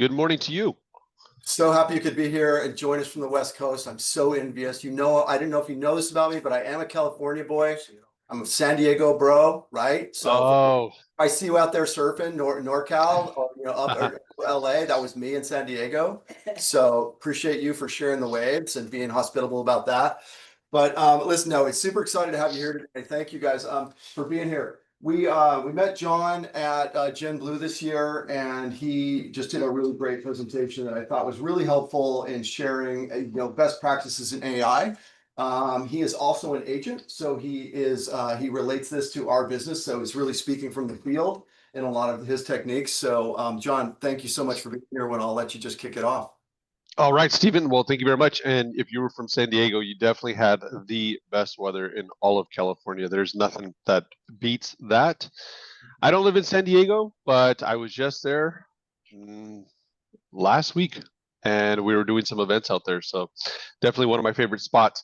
Good morning to you. So happy you could be here and join us from the West Coast. I'm so envious. I didn't know if you know this about me, but I am a California boy. I'm a San Diego bro, right? So if Oh, I see you out there surfing NorCal or up or LA, that was me in San Diego. So appreciate you for sharing the waves and being hospitable about that. But listen, no, it's super excited to have you here today. Thank you guys for being here. We met John at Gen Blue this year, and he just did a really great presentation that I thought was really helpful in sharing best practices in AI. He is also an agent, so he relates this to our business, so he's really speaking from the field in a lot of his techniques. So John, thank you so much for being here. When I'll let you just kick it off. all right, Stephen. Well, thank you very much. And if you were from San Diego, you definitely had the best weather in all of California. There's nothing that beats that. I don't live in San Diego, but I was just there last week, and we were doing some events out there. So definitely one of my favorite spots.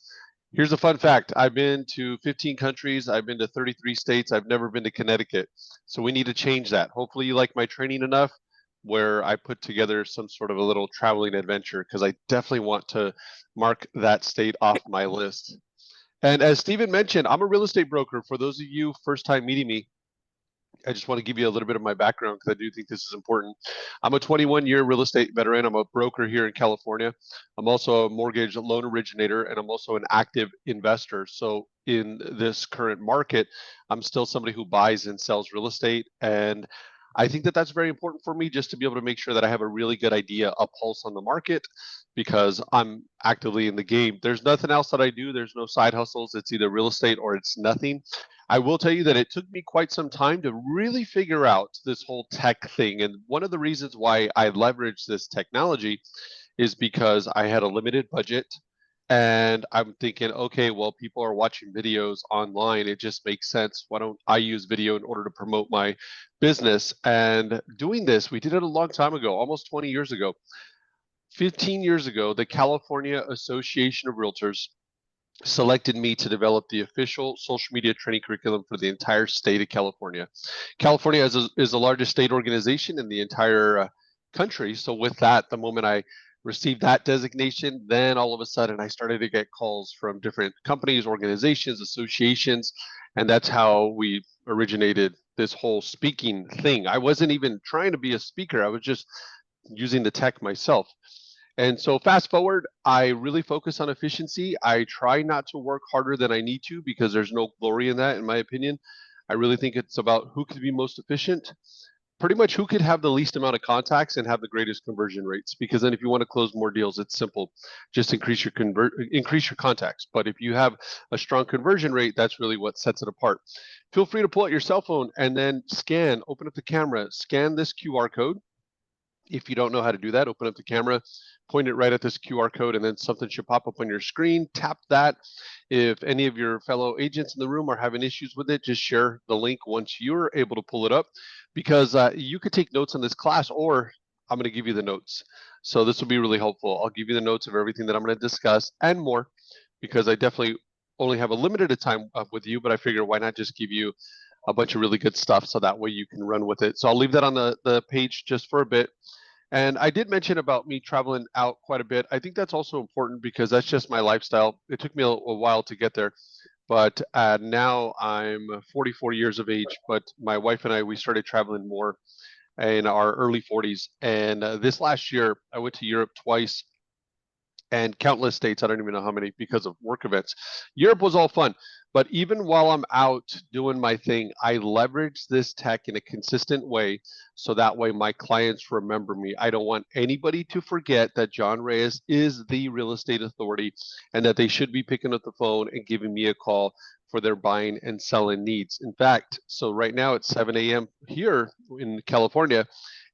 Here's a fun fact. I've been to 15 countries. I've been to 33 states. I've never been to Connecticut. So we need to change that. Hopefully you like my training enough where I put together some sort of a little traveling adventure, because I definitely want to mark that state off my list. And as Stephen mentioned, I'm a real estate broker. For those of you first time meeting me, I just want to give you a little bit of my background because I do think this is important. I'm a 21-year real estate veteran. I'm a broker here in California. I'm also a mortgage loan originator, and I'm also an active investor. So in this current market, I'm still somebody who buys and sells real estate. And I think that that's very important for me, just to be able to make sure that I have a really good idea, a pulse on the market, because I'm actively in the game. There's nothing else that I do. There's no side hustles. It's either real estate or it's nothing. I will tell you that it took me quite some time to really figure out this whole tech thing. And one of the reasons why I leveraged this technology is because I had a limited budget. And I'm thinking, okay, well, people are watching videos online. It just makes sense. Why don't I use video in order to promote my business? And doing this, we did it a long time ago, almost 20 years ago. 15 years ago, the California Association of Realtors selected me to develop the official social media training curriculum for the entire state of California. California is the largest state organization in the entire country. So with that, the moment I received that designation, then all of a sudden I started to get calls from different companies, organizations, associations, and that's how we originated this whole speaking thing. I wasn't even trying to be a speaker. I was just using the tech myself. And so fast forward, I really focus on efficiency. I try not to work harder than I need to, because there's no glory in that, in my opinion. I really think it's about who could be most efficient, pretty much who could have the least amount of contacts and have the greatest conversion rates. Because then if you want to close more deals, it's simple. Just increase your contacts. But if you have a strong conversion rate, that's really what sets it apart. Feel free to pull out your cell phone and then open up the camera, scan this QR code. If you don't know how to do that, open up the camera, point it right at this QR code, and then something should pop up on your screen. Tap that. If any of your fellow agents in the room are having issues with it, just share the link once you're able to pull it up, because you could take notes on this class, or I'm going to give you the notes. So this will be really helpful. I'll give you the notes of everything that I'm going to discuss and more, because I definitely only have a limited time with you, but I figure why not just give you a bunch of really good stuff so that way you can run with it. So I'll leave that on the page just for a bit. And I did mention about me traveling out quite a bit. I think that's also important because that's just my lifestyle. It took me a while to get there, but now I'm 44 years of age. But my wife and I, we started traveling more in our early 40s. And this last year, I went to Europe twice and countless states. I don't even know how many, because of work events. Europe was all fun. But even while I'm out doing my thing, I leverage this tech in a consistent way, so that way my clients remember me. I don't want anybody to forget that John Reyes is the real estate authority, and that they should be picking up the phone and giving me a call for their buying and selling needs. In fact, so right now it's 7 a.m. here in California.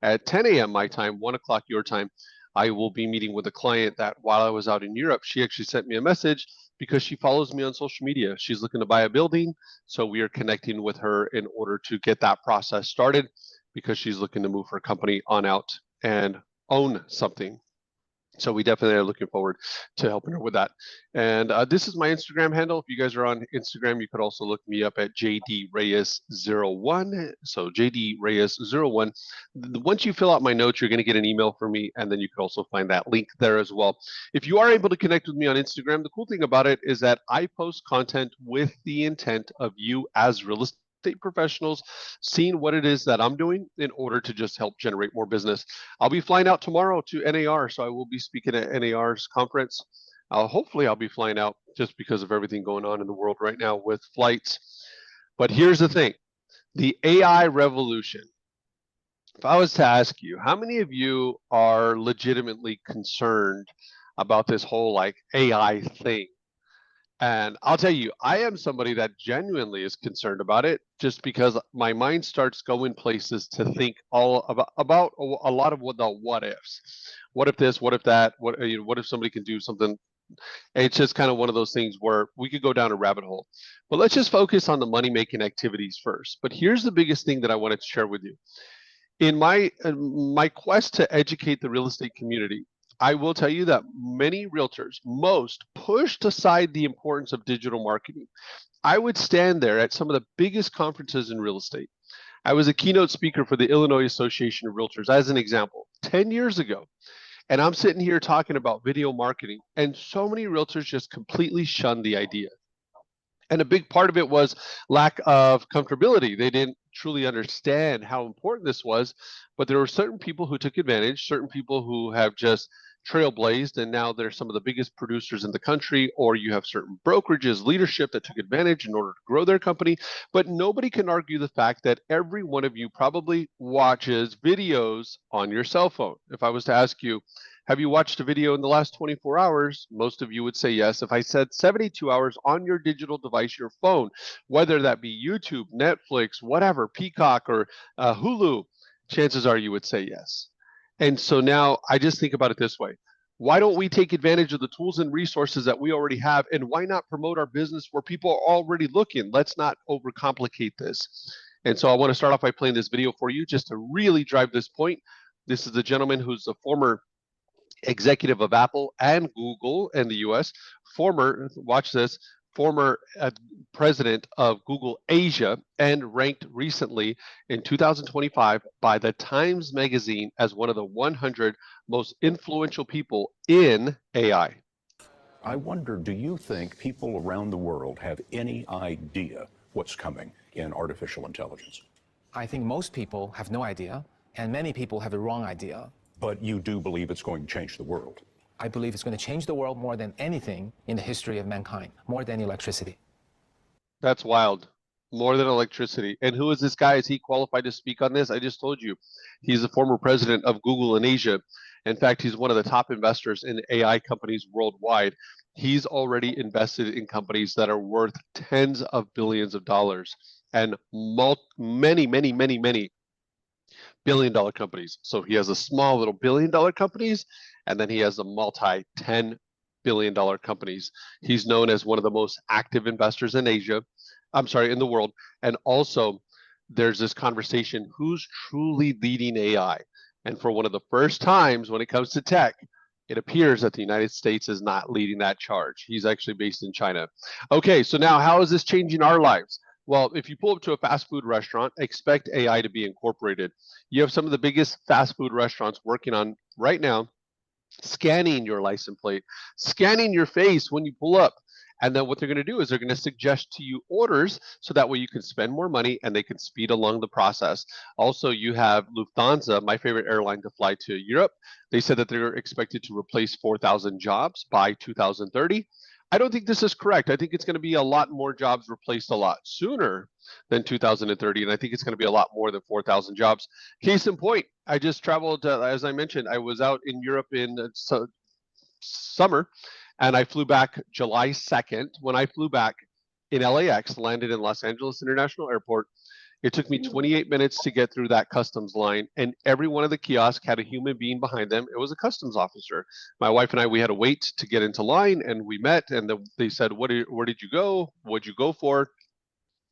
At 10 a.m. my time, 1 o'clock your time, I will be meeting with a client that while I was out in Europe, she actually sent me a message because she follows me on social media. She's looking to buy a building. So we are connecting with her in order to get that process started, because she's looking to move her company on out and own something. So we definitely are looking forward to helping her with that. And this is my Instagram handle. If you guys are on Instagram, you could also look me up at JD Reyes01. So JD Reyes01. Once you fill out my notes, you're going to get an email from me, and then you could also find that link there as well. If you are able to connect with me on Instagram, the cool thing about it is that I post content with the intent of you as real estate professionals seeing what it is that I'm doing in order to just help generate more business. I'll be flying out tomorrow to NAR, so I will be speaking at NAR's conference. Hopefully, I'll be flying out just because of everything going on in the world right now with flights. But here's the thing, the AI revolution. If I was to ask you, how many of you are legitimately concerned about this whole like AI thing? And I'll tell you, I am somebody that genuinely is concerned about it just because my mind starts going places to think all about a lot of what the what ifs. What if this, what if that, what if somebody can do something? It's just kind of one of those things where we could go down a rabbit hole. But let's just focus on the money making activities first. But here's the biggest thing that I wanted to share with you. In my quest to educate the real estate community, I will tell you that many realtors, most, pushed aside the importance of digital marketing. I would stand there at some of the biggest conferences in real estate. I was a keynote speaker for the Illinois Association of Realtors, as an example, 10 years ago. And I'm sitting here talking about video marketing, and so many realtors just completely shunned the idea. And a big part of it was lack of comfortability. They didn't truly understand how important this was, but there were certain people who took advantage, certain people who have just trailblazed, and now they're some of the biggest producers in the country, or you have certain brokerages, leadership that took advantage in order to grow their company. But nobody can argue the fact that every one of you probably watches videos on your cell phone. If I was to ask you, have you watched a video in the last 24 hours? Most of you would say yes. If I said 72 hours on your digital device, your phone, whether that be YouTube, Netflix, whatever, Peacock, or Hulu, chances are you would say yes. And so now I just think about it this way. Why don't we take advantage of the tools and resources that we already have? And why not promote our business where people are already looking? Let's not overcomplicate this. And so I want to start off by playing this video for you just to really drive this point. This is a gentleman who's a former executive of Apple and Google in the US, former, watch this, former president of Google Asia, and ranked recently in 2025 by the Times Magazine as one of the 100 most influential people in AI. I wonder, do you think people around the world have any idea what's coming in artificial intelligence? I think most people have no idea, and many people have the wrong idea. But you do believe it's going to change the world? I believe it's going to change the world more than anything in the history of mankind, more than electricity. That's wild. More than electricity. And who is this guy? Is he qualified to speak on this? I just told you. He's a former president of Google in Asia. In fact, he's one of the top investors in AI companies worldwide. He's already invested in companies that are worth tens of billions of dollars and many, many, many, many billion-dollar companies. So he has a small little billion-dollar companies, and then he has a multi $10 billion companies. He's known as one of the most active investors in Asia. I'm sorry, in the world. And also, there's this conversation: who's truly leading AI? And for one of the first times when it comes to tech, it appears that the United States is not leading that charge. He's actually based in China. Okay, so now how is this changing our lives? Well, if you pull up to a fast food restaurant, expect AI to be incorporated. You have some of the biggest fast food restaurants working on right now scanning your license plate, scanning your face when you pull up. And then what they're going to do is they're going to suggest to you orders so that way you can spend more money and they can speed along the process. Also, you have Lufthansa, my favorite airline to fly to Europe. They said that they're expected to replace 4,000 jobs by 2030. I don't think this is correct. I think it's going to be a lot more jobs replaced a lot sooner than 2030. And I think it's going to be a lot more than 4,000 jobs. Case in point, I just traveled, as I mentioned, I was out in Europe in summer, and I flew back July 2nd. When I flew back in LAX, landed in Los Angeles International Airport, it took me 28 minutes to get through that customs line, and every one of the kiosks had a human being behind them. It was a customs officer. My wife and I, we had to wait to get into line, and we met, and they said, where did you go? What'd you go for?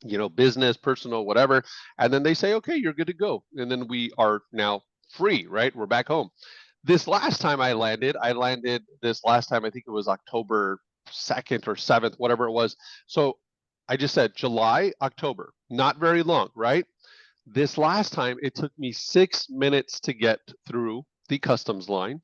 You know, business, personal, whatever. And then they say, okay, you're good to go. And then we are now free, right? We're back home. This last time I landed this last time, I think it was October 2nd or 7th, whatever it was. So I just said July, October, not very long, right? This last time, it took me 6 minutes to get through the customs line.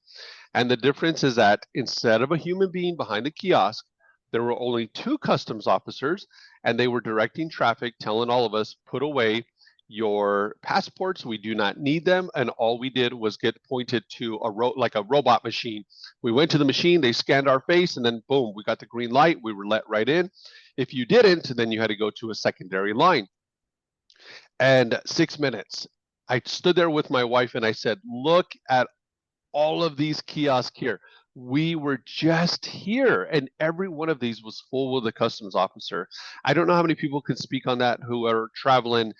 And the difference is that instead of a human being behind the kiosk, there were only 2 customs officers, and they were directing traffic, telling all of us, put away your passports. We do not need them. And all we did was get pointed to like a robot machine. We went to the machine, they scanned our face, and then boom, we got the green light. We were let right in. If you didn't, then you had to go to a secondary line. And 6 minutes. I stood there with my wife and I said, look at all of these kiosks here. We were just here, and every one of these was full with a customs officer. I don't know how many people can speak on that who are traveling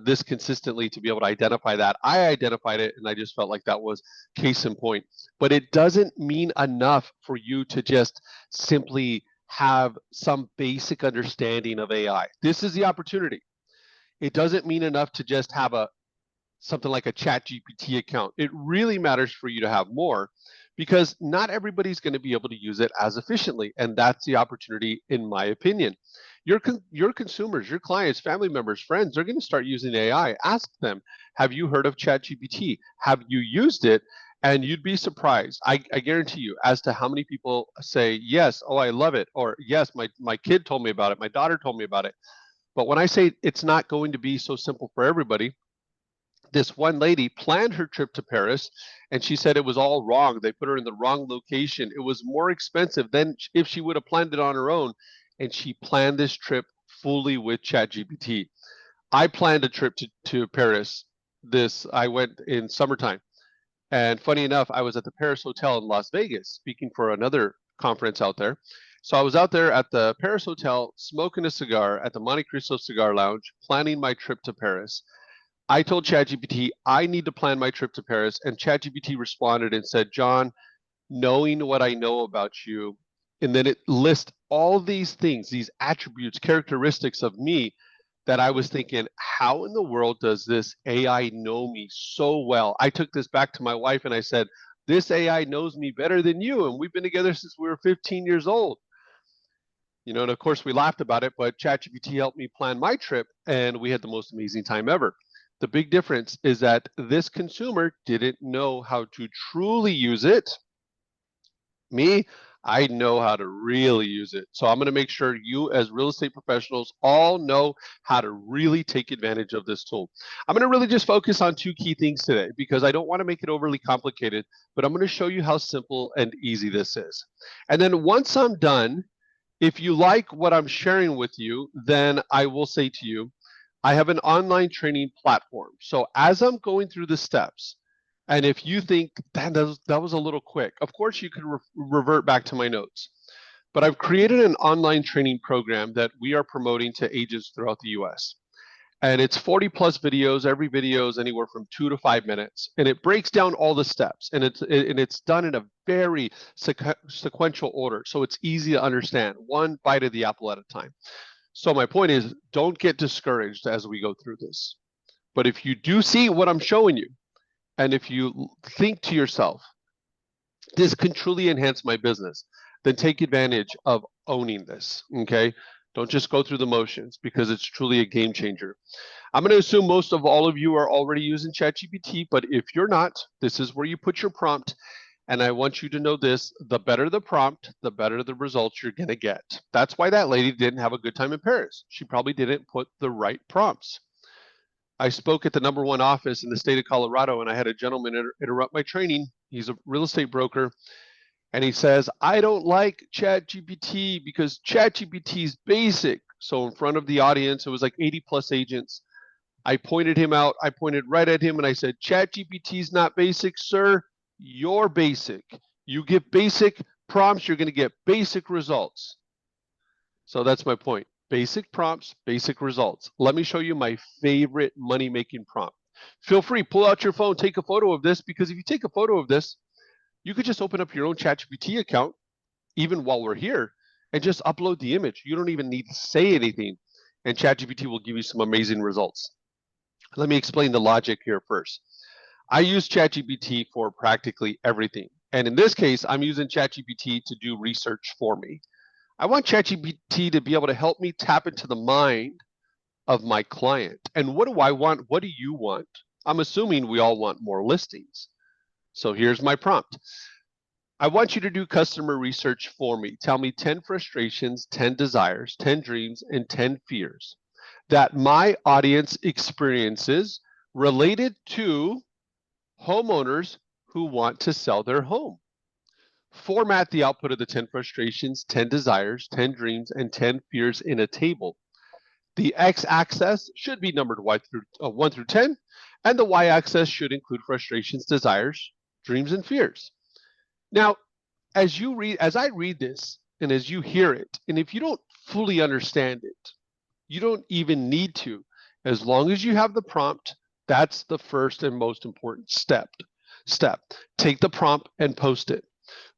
this consistently to be able to identify that. I identified it, and I just felt like that was case in point. But it doesn't mean enough for you to just simply have some basic understanding of AI. This is the opportunity. It doesn't mean enough to just have something like a ChatGPT account. It really matters for you to have more, because not everybody's going to be able to use it as efficiently, and that's the opportunity, in my opinion. Your consumers, your clients, family members, friends, they're going to start using AI. Ask them, have you heard of ChatGPT? Have you used it? And you'd be surprised. I guarantee you, as to how many people say, yes, oh, I love it, or yes, my kid told me about it, my daughter told me about it. But when I say it's not going to be so simple for everybody, this one lady planned her trip to Paris, and she said it was all wrong. They put her in the wrong location. It was more expensive than if she would have planned it on her own. And she planned this trip fully with ChatGPT. I planned a trip to Paris. I went in summertime. And funny enough, I was at the Paris Hotel in Las Vegas speaking for another conference out there. So I was out there at the Paris Hotel smoking a cigar at the Monte Cristo Cigar Lounge, planning my trip to Paris. I told ChatGPT I need to plan my trip to Paris, and ChatGPT responded and said, John, knowing what I know about you, and then it lists all these things, these attributes, characteristics of me that I was thinking, how in the world does this AI know me so well? I took this back to my wife and I said, this AI knows me better than you, and we've been together since we were 15 years old. And of course we laughed about it, but ChatGPT helped me plan my trip, and we had the most amazing time ever. The big difference is that this consumer didn't know how to truly use it. Me, I know how to really use it. So I'm going to make sure you, as real estate professionals, all know how to really take advantage of this tool. I'm going to really just focus on 2 key things today, because I don't want to make it overly complicated, but I'm going to show you how simple and easy this is. And then once I'm done, if you like what I'm sharing with you, then I will say to you, I have an online training platform. So as I'm going through the steps, and if you think that was a little quick, of course you could revert back to my notes. But I've created an online training program that we are promoting to agents throughout the US. And it's 40 plus videos. Every video is anywhere from 2 to 5 minutes. And it breaks down all the steps. And it's done in a very sequential order. So it's easy to understand, one bite of the apple at a time. So my point is, don't get discouraged as we go through this. But if you do see what I'm showing you, and if you think to yourself, this can truly enhance my business, then take advantage of owning this, okay? Don't just go through the motions, because it's truly a game changer. I'm going to assume most of all of you are already using ChatGPT, but if you're not, this is where you put your prompt. And I want you to know this, the better the prompt, the better the results you're going to get. That's why that lady didn't have a good time in Paris. She probably didn't put the right prompts. I spoke at the #1 office in the state of Colorado, and I had a gentleman interrupt my training. He's a real estate broker. And he says, I don't like ChatGPT because ChatGPT is basic. So in front of the audience, it was like 80 plus agents. I pointed him out. I pointed right at him and I said, ChatGPT is not basic, sir. You're basic. You give basic prompts, you're going to get basic results. So that's my point. Basic prompts, basic results. Let me show you my favorite money-making prompt. Feel free, pull out your phone, take a photo of this, because if you take a photo of this, you could just open up your own ChatGPT account, even while we're here, and just upload the image. You don't even need to say anything, and ChatGPT will give you some amazing results. Let me explain the logic here first. I use ChatGPT for practically everything. And in this case, I'm using ChatGPT to do research for me. I want ChatGPT to be able to help me tap into the mind of my client. And what do I want? What do you want? I'm assuming we all want more listings. So here's my prompt. I want you to do customer research for me. Tell me 10 frustrations, 10 desires, 10 dreams, and 10 fears that my audience experiences related to homeowners who want to sell their home. Format the output of the 10 frustrations, 10 desires, 10 dreams, and 10 fears in a table. The x-axis should be numbered 1 through 10, and the y-axis should include frustrations, desires, dreams, and fears. Now, as I read this, and as you hear it, and if you don't fully understand it, you don't even need to. As long as you have the prompt, that's the first and most important step. Take the prompt and post it.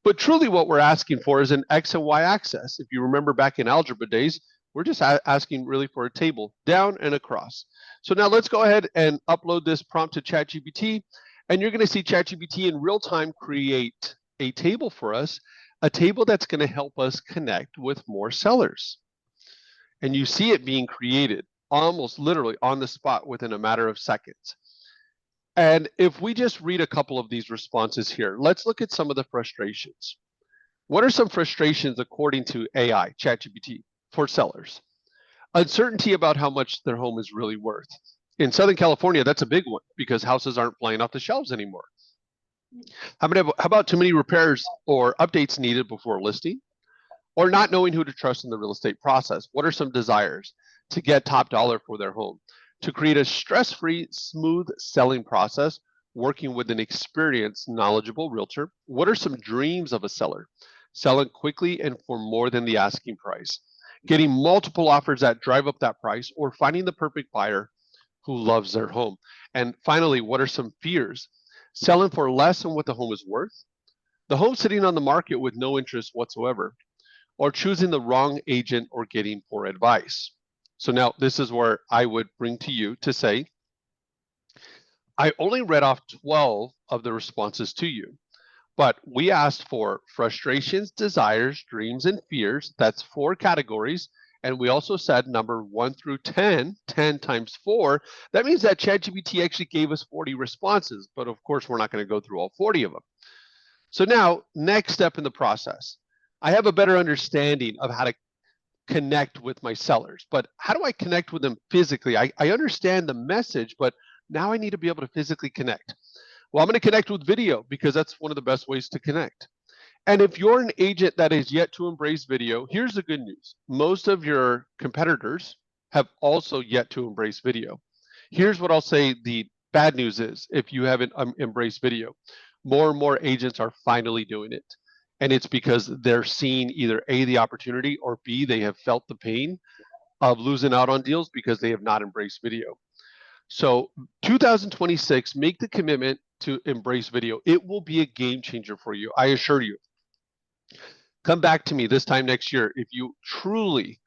But truly what we're asking for is an X and Y axis. If you remember back in algebra days, we're just asking really for a table, down and across. So now let's go ahead and upload this prompt to ChatGPT, and you're going to see ChatGPT in real time create a table for us, a table that's going to help us connect with more sellers. And you see it being created almost literally on the spot within a matter of seconds. And if we just read a couple of these responses here, let's look at some of the frustrations. What are some frustrations according to AI, ChatGPT, for sellers? Uncertainty about how much their home is really worth. In Southern California, that's a big one because houses aren't flying off the shelves anymore. How about too many repairs or updates needed before listing? Or not knowing who to trust in the real estate process? What are some desires? To get top dollar for their home, to create a stress-free, smooth selling process, working with an experienced, knowledgeable realtor. What are some dreams of a seller? Selling quickly and for more than the asking price, getting multiple offers that drive up that price, or finding the perfect buyer who loves their home. And finally, what are some fears? Selling for less than what the home is worth, the home sitting on the market with no interest whatsoever, or choosing the wrong agent or getting poor advice. So now this is where I would bring to you to say, I only read off 12 of the responses to you, but we asked for frustrations, desires, dreams, and fears. That's 4 categories. And we also said number 1 through 10, 10 times 4. That means that ChatGPT actually gave us 40 responses, but of course, we're not going to go through all 40 of them. So now, next step in the process, I have a better understanding of how to connect with my sellers, but how do I connect with them physically? I understand the message, but now I need to be able to physically connect. Well, I'm going to connect with video because that's one of the best ways to connect. And if you're an agent that is yet to embrace video, here's the good news. Most of your competitors have also yet to embrace video. Here's what I'll say the bad news is if you haven't embraced video. More and more agents are finally doing it. And it's because they're seeing either A, the opportunity, or B, they have felt the pain of losing out on deals because they have not embraced video. So 2026, make the commitment to embrace video. It will be a game changer for you, I assure you. Come back to me this time next year if you truly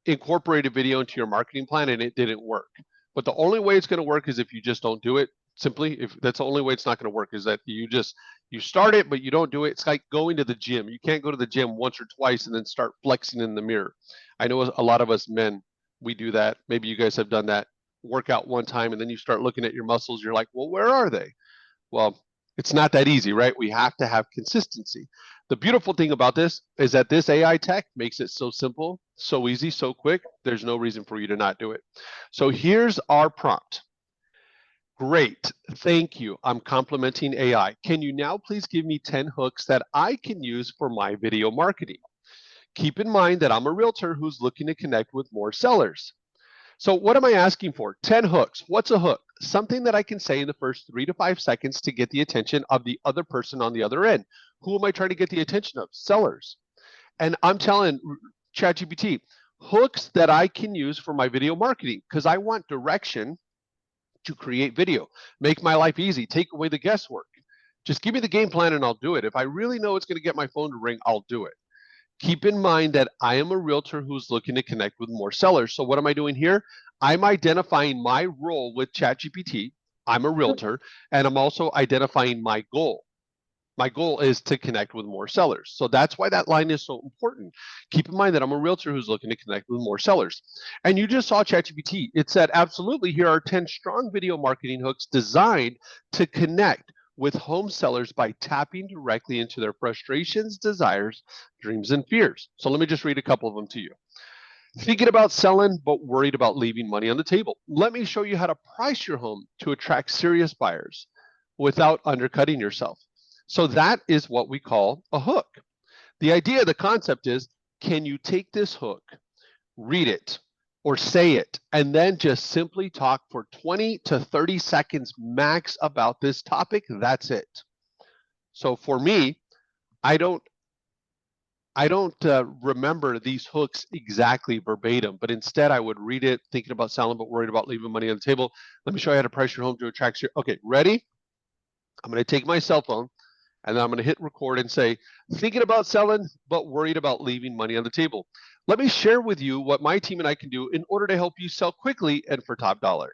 incorporated video into your marketing plan and it didn't work. But the only way it's going to work is if you just don't do it. Simply, if that's the only way it's not going to work, is that you start it, but you don't do it. It's like going to the gym. You can't go to the gym once or twice and then start flexing in the mirror. I know a lot of us men, we do that. Maybe you guys have done that. Work out one time and then you start looking at your muscles. You're like, well, where are they? Well, it's not that easy, right? We have to have consistency. The beautiful thing about this is that this AI tech makes it so simple, so easy, so quick. There's no reason for you to not do it. So here's our prompt. Great, thank you. I'm complimenting AI. Can you now please give me 10 hooks that I can use for my video marketing? Keep in mind that I'm a realtor who's looking to connect with more sellers. So what am I asking for? 10 hooks. What's a hook? Something that I can say in the first 3 to 5 seconds to get the attention of the other person on the other end. Who am I trying to get the attention of? Sellers. And I'm telling ChatGPT, hooks that I can use for my video marketing because I want direction to create video, make my life easy, take away the guesswork. Just give me the game plan and I'll do it. If I really know it's going to get my phone to ring, I'll do it. Keep in mind that I am a realtor who's looking to connect with more sellers. So what am I doing here? I'm identifying my role with ChatGPT. I'm a realtor, and I'm also identifying my goal. My goal is to connect with more sellers. So that's why that line is so important. Keep in mind that I'm a realtor who's looking to connect with more sellers. And you just saw ChatGPT. It said, absolutely, here are 10 strong video marketing hooks designed to connect with home sellers by tapping directly into their frustrations, desires, dreams, and fears. So let me just read a couple of them to you. Thinking about selling, but worried about leaving money on the table. Let me show you how to price your home to attract serious buyers without undercutting yourself. So that is what we call a hook. The idea, the concept is, can you take this hook, read it, or say it, and then just simply talk for 20 to 30 seconds max about this topic? That's it. So for me, I don't remember these hooks exactly verbatim, but instead I would read it, thinking about selling, but worried about leaving money on the table. Let me show you how to price your home to attract your. Okay, ready? I'm going to take my cell phone and then I'm going to hit record and say, thinking about selling, but worried about leaving money on the table. Let me share with you what my team and I can do in order to help you sell quickly and for top dollar.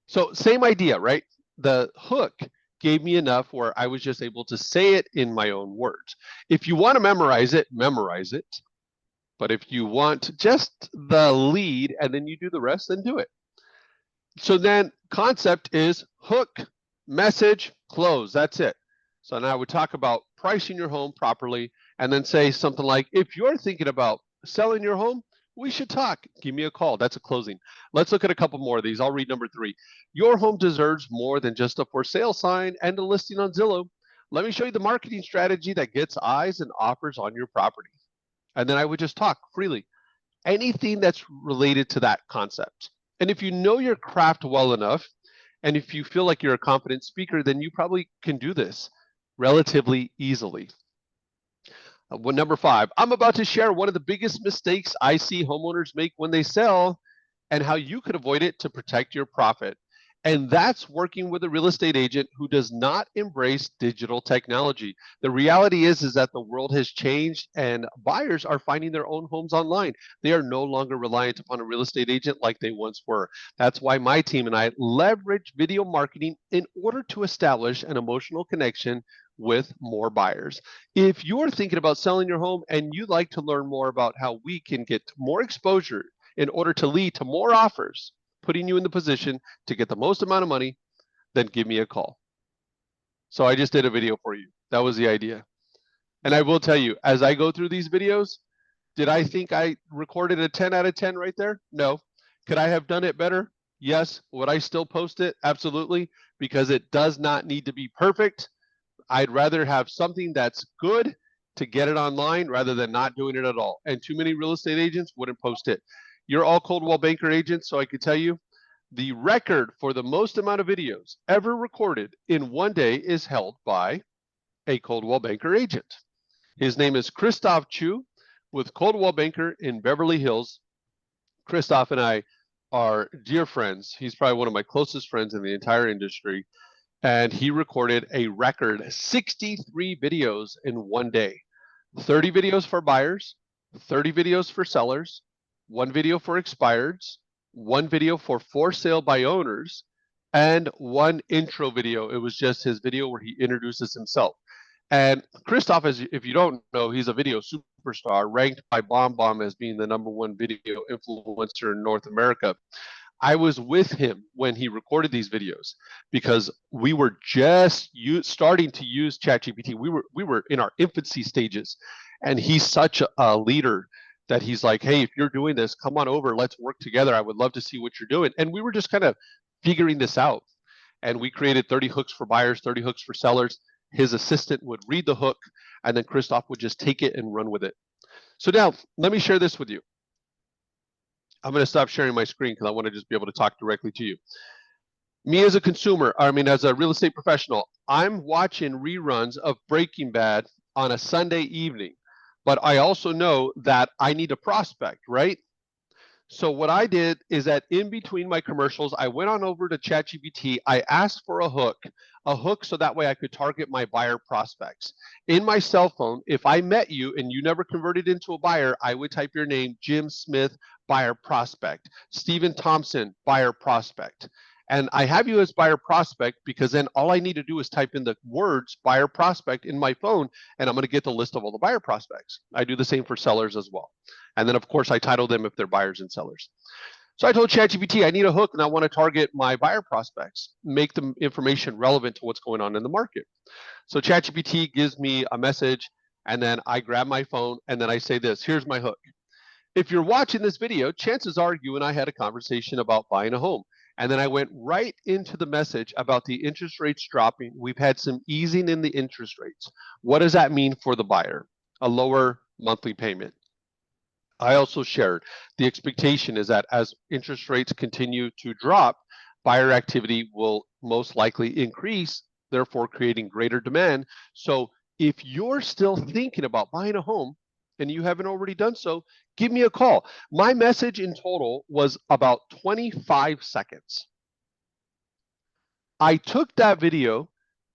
So same idea, right? The hook gave me enough where I was just able to say it in my own words. If you want to memorize it, memorize it. But if you want just the lead and then you do the rest, then do it. So then concept is hook, message, close. That's it. So now we talk about pricing your home properly and then say something like, if you're thinking about selling your home, we should talk. Give me a call. That's a closing. Let's look at a couple more of these. I'll read number 3. Your home deserves more than just a for sale sign and a listing on Zillow. Let me show you the marketing strategy that gets eyes and offers on your property. And then I would just talk freely. Anything that's related to that concept. And if you know your craft well enough, and if you feel like you're a confident speaker, then you probably can do this relatively easily. Number 5, I'm about to share one of the biggest mistakes I see homeowners make when they sell and how you could avoid it to protect your profit. And that's working with a real estate agent who does not embrace digital technology. The reality is that the world has changed and buyers are finding their own homes online. They are no longer reliant upon a real estate agent like they once were. That's why my team and I leverage video marketing in order to establish an emotional connection with more buyers. If you're thinking about selling your home and you'd like to learn more about how we can get more exposure in order to lead to more offers, putting you in the position to get the most amount of money, then give me a call. So I just did a video for you. That was the idea. And I will tell you, as I go through these videos, did I think I recorded a 10 out of 10 right there? No. Could I have done it better? Yes. Would I still post it? Absolutely. Because it does not need to be perfect. I'd rather have something that's good to get it online rather than not doing it at all. And too many real estate agents wouldn't post it. You're all Coldwell Banker agents, so I can tell you the record for the most amount of videos ever recorded in one day is held by a Coldwell Banker agent. His name is Christoph Chu with Coldwell Banker in Beverly Hills. Christoph and I are dear friends. He's probably one of my closest friends in the entire industry. And he recorded a record 63 videos in one day. 30 videos for buyers, 30 videos for sellers, 1 video for expireds, 1 video for sale by owners, and 1 intro video. It was just his video where he introduces himself. And Christoph, if you don't know, he's a video superstar, ranked by BombBomb as being the #1 video influencer in North America. I was with him when he recorded these videos because we were just starting to use ChatGPT. We were in our infancy stages, and he's such a leader that he's like, hey, if you're doing this, come on over, let's work together. I would love to see what you're doing. And we were just kind of figuring this out. And we created 30 hooks for buyers, 30 hooks for sellers. His assistant would read the hook, and then Christoph would just take it and run with it. So now let me share this with you. I'm going to stop sharing my screen because I want to just be able to talk directly to you. Me as a consumer, as a real estate professional, I'm watching reruns of Breaking Bad on a Sunday evening, but I also know that I need a prospect, right? So what I did is that in between my commercials, I went on over to ChatGPT. I asked for a hook so that way I could target my buyer prospects. In my cell phone, if I met you and you never converted into a buyer, I would type your name, Jim Smith, buyer prospect, Stephen Thompson, buyer prospect. And I have you as buyer prospect because then all I need to do is type in the words buyer prospect in my phone, and I'm going to get the list of all the buyer prospects. I do the same for sellers as well. And then, of course, I title them if they're buyers and sellers. So I told ChatGPT I need a hook and I want to target my buyer prospects, make the information relevant to what's going on in the market. So ChatGPT gives me a message, and then I grab my phone and then I say this, here's my hook. If you're watching this video, chances are you and I had a conversation about buying a home. And then I went right into the message about the interest rates dropping. We've had some easing in the interest rates. What does that mean for the buyer? A lower monthly payment. I also shared the expectation is that as interest rates continue to drop, buyer activity will most likely increase, therefore creating greater demand. So if you're still thinking about buying a home and you haven't already done so, give me a call. My message in total was about 25 seconds. I took that video,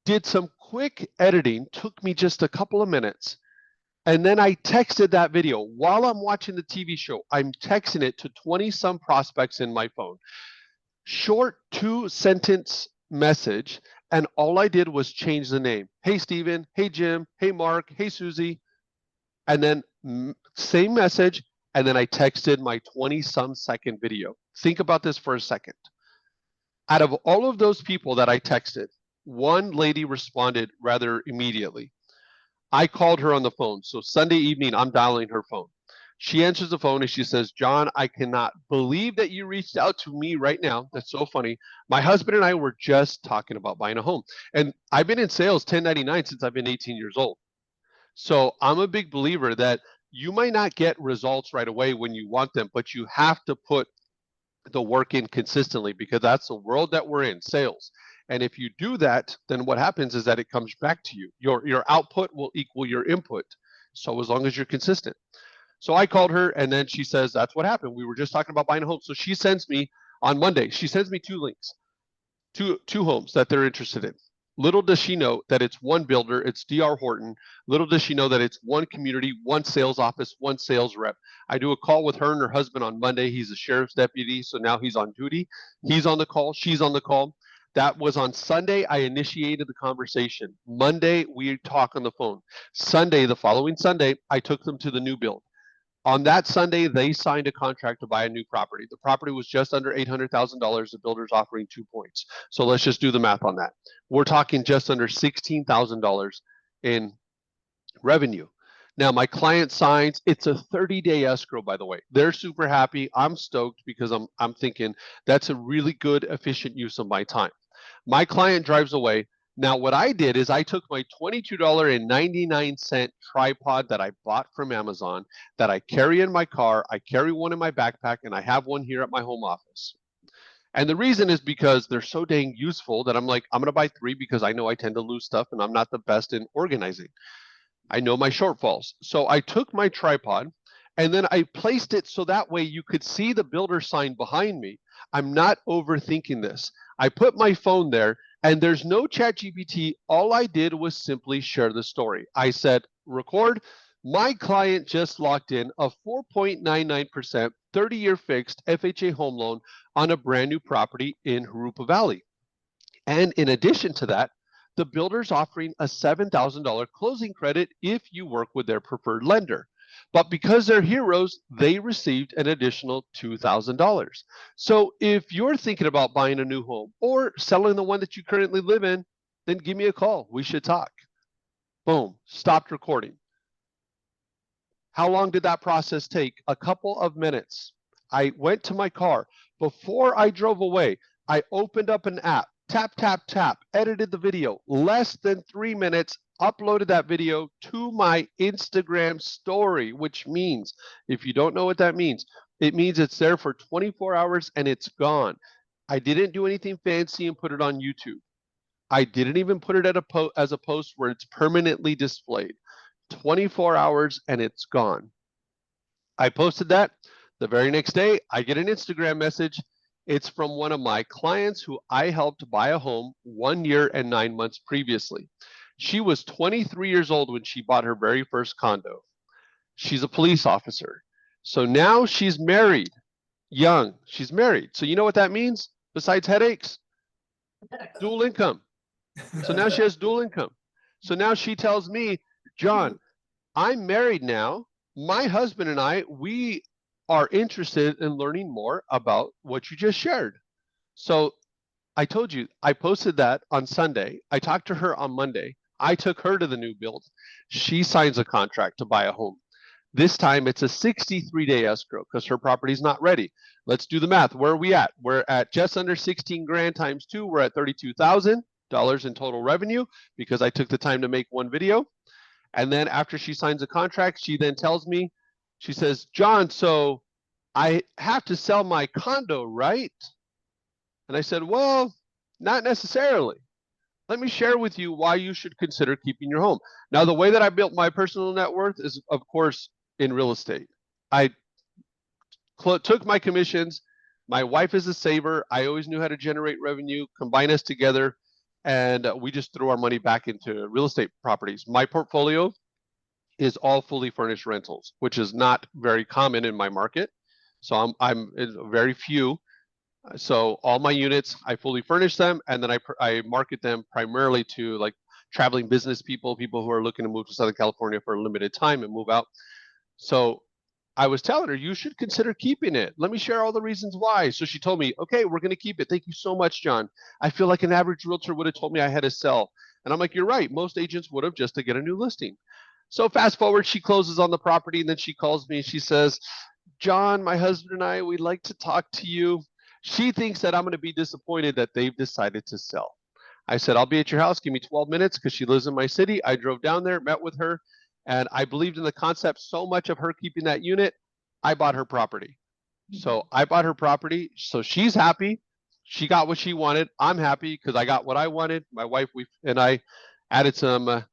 did some quick editing, took me just a couple of minutes, and then I texted that video while I'm watching the TV show. I'm texting it to 20 some prospects in my phone. Short 2-sentence message. And all I did was change the name. Hey, Steven. Hey, Jim. Hey, Mark. Hey, Susie. And then same message. And then I texted my 20 some second video. Think about this for a second. Out of all of those people that I texted, one lady responded rather immediately. I called her on the phone. So Sunday evening, I'm dialing her phone. She answers the phone and she says, John, I cannot believe that you reached out to me right now. That's so funny. My husband and I were just talking about buying a home. And I've been in sales 1099 since I've been 18 years old. So I'm a big believer that you might not get results right away when you want them, but you have to put the work in consistently because that's the world that we're in, sales. And if you do that, then what happens is that it comes back to you. Your output will equal your input. So as long as you're consistent. So I called her and then she says, that's what happened. We were just talking about buying a home. So she sends me on Monday, she sends me 2 links, two homes that they're interested in. Little does she know that it's one builder, it's DR Horton. Little does she know that it's one community, one sales office, one sales rep. I do a call with her and her husband on Monday. He's a sheriff's deputy, so now he's on duty. He's on the call, she's on the call. That was on Sunday. I initiated the conversation. Monday, we talk on the phone. Sunday, the following Sunday, I took them to the new build. On that Sunday, they signed a contract to buy a new property. The property was just under $800,000. The builder's offering 2 points. So let's just do the math on that. We're talking just under $16,000 in revenue. Now, my client signs, it's a 30-day escrow, by the way. They're super happy. I'm stoked because I'm thinking that's a really good, efficient use of my time. My client drives away. Now, what I did is I took my $22.99 tripod that I bought from Amazon that I carry in my car. I carry one in my backpack, and I have one here at my home office. And the reason is because they're so dang useful that I'm like, I'm going to buy 3 because I know I tend to lose stuff, and I'm not the best in organizing. I know my shortfalls. So I took my tripod, and then I placed it so that way you could see the builder sign behind me. I'm not overthinking this. I put my phone there, and there's no ChatGPT. All I did was simply share the story. I said, record. My client just locked in a 4.99% 30-year fixed FHA home loan on a brand new property in Jurupa Valley. And in addition to that, the builder's offering a $7,000 closing credit if you work with their preferred lender. But because they're heroes, they received an additional $2,000. So if you're thinking about buying a new home or selling the one that you currently live in, then give me a call. We should talk. Boom, stopped recording. How long did that process take? A couple of minutes. I went to my car. Before I drove away, I opened up an app, tap, tap, tap, edited the video, less than 3 minutes, uploaded that video to my Instagram story, which means, if you don't know what that means, it means it's there for 24 hours and it's gone. I didn't do anything fancy and put it on YouTube. I didn't even put it at as a post where it's permanently displayed. 24 hours and it's gone. I posted that. The very next day, I get an Instagram message. It's from one of my clients who I helped buy a home 1 year and 9 months previously. She was 23 years old when she bought her very first condo. She's a police officer. So now she's married, young. She's married. So you know what that means? Besides headaches, Dual income. So now she has dual income. So now she tells me, John, I'm married now. My husband and I, we are interested in learning more about what you just shared. So I told you, I posted that on Sunday. I talked to her on Monday. I took her to the new build. She signs a contract to buy a home. This time it's a 63-day escrow because her property's not ready. Let's do the math. Where are we at? We're at just under 16 grand times 2. We're at $32,000 in total revenue because I took the time to make one video. And then after she signs a contract, she then tells me, she says, John, so I have to sell my condo, right? And I said, well, not necessarily. Let me share with you why you should consider keeping your home. Now, the way that I built my personal net worth is, of course, in real estate. I took my commissions. My wife is a saver. I always knew how to generate revenue, combine us together, and we just threw our money back into real estate properties. My portfolio is all fully furnished rentals, which is not very common in my market. So I'm very few. So all my units, I fully furnish them, and then I market them primarily to like traveling business people, people who are looking to move to Southern California for a limited time and move out. So I was telling her, you should consider keeping it. Let me share all the reasons why. So she told me, okay, we're going to keep it. Thank you so much, John. I feel like an average realtor would have told me I had to sell. And I'm like, you're right. Most agents would have just to get a new listing. So fast forward, she closes on the property, and then she calls me. She says, John, my husband and I, we'd like to talk to you. She thinks that I'm going to be disappointed that they've decided to sell. I said, I'll be at your house. Give me 12 minutes because she lives in my city. I drove down there, met with her, and I believed in the concept so much of her keeping that unit, I bought her property. So I bought her property. So she's happy. She got what she wanted. I'm happy because I got what I wanted. My wife and I added some